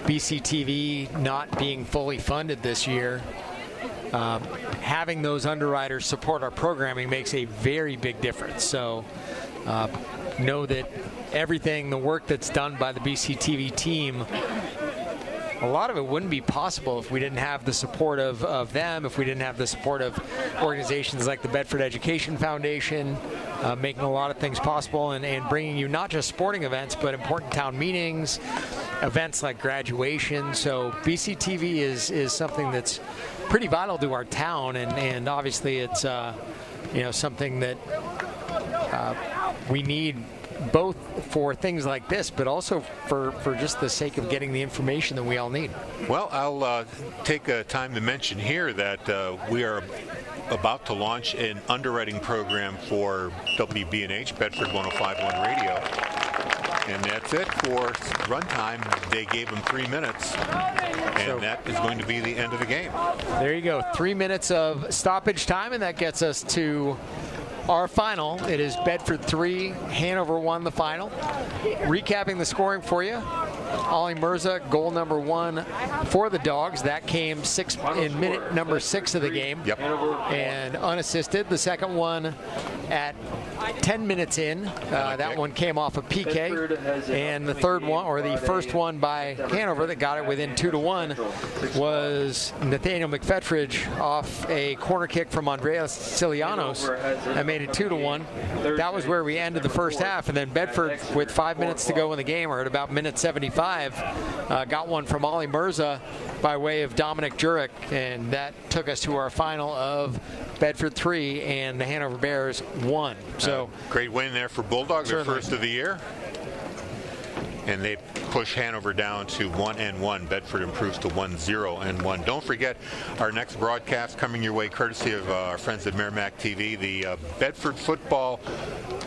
BCTV not being fully funded this year. Having those underwriters support our programming makes a very big difference. So know that everything, the work that's done by the BCTV team, a lot of it wouldn't be possible if we didn't have the support of them, if we didn't have the support of organizations like the Bedford Education Foundation, making a lot of things possible and bringing you not just sporting events, but important town meetings, events like graduation. So BCTV is something that's pretty vital to our town, and obviously it's something that we need both for things like this, but also for just the sake of getting the information that we all need. Well, I'll take time to mention here that we are about to launch an underwriting program for WBNH, Bedford 105.1 Radio. And that's it for runtime. They gave them 3 minutes, and that is going to be the end of the game. There you go. 3 minutes of stoppage time, and that gets us to our final. It is Bedford 3, Hanover 1, the final. Recapping the scoring for you. Ollie Mirza, goal number 1 for the Dogs. That came in minute number 6 of the game. Yep. And unassisted. The second one at 10 minutes in. That one came off a PK. And the third one, or the first one by Hanover that got it within 2-1, was Nathaniel McFetridge off a corner kick from Andreas Silianos that made it 2-1. That was where we ended the first half. And then Bedford, with 5 minutes to go in the game, or at about minute 75, got one from Ollie Mirza by way of Dominic Jurek, and that took us to our final of Bedford 3 and the Hanover Bears 1. So great win there for Bulldogs, their first of the year. And they push Hanover down to 1-1. Bedford improves to 1-0-1. Don't forget our next broadcast coming your way courtesy of our friends at Merrimack TV, the Bedford football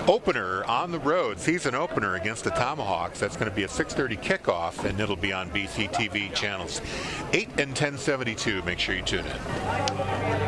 opener on the road, season opener against the Tomahawks. That's going to be a 6:30 kickoff, and it'll be on BC TV channels 8 and 1072. Make sure you tune in.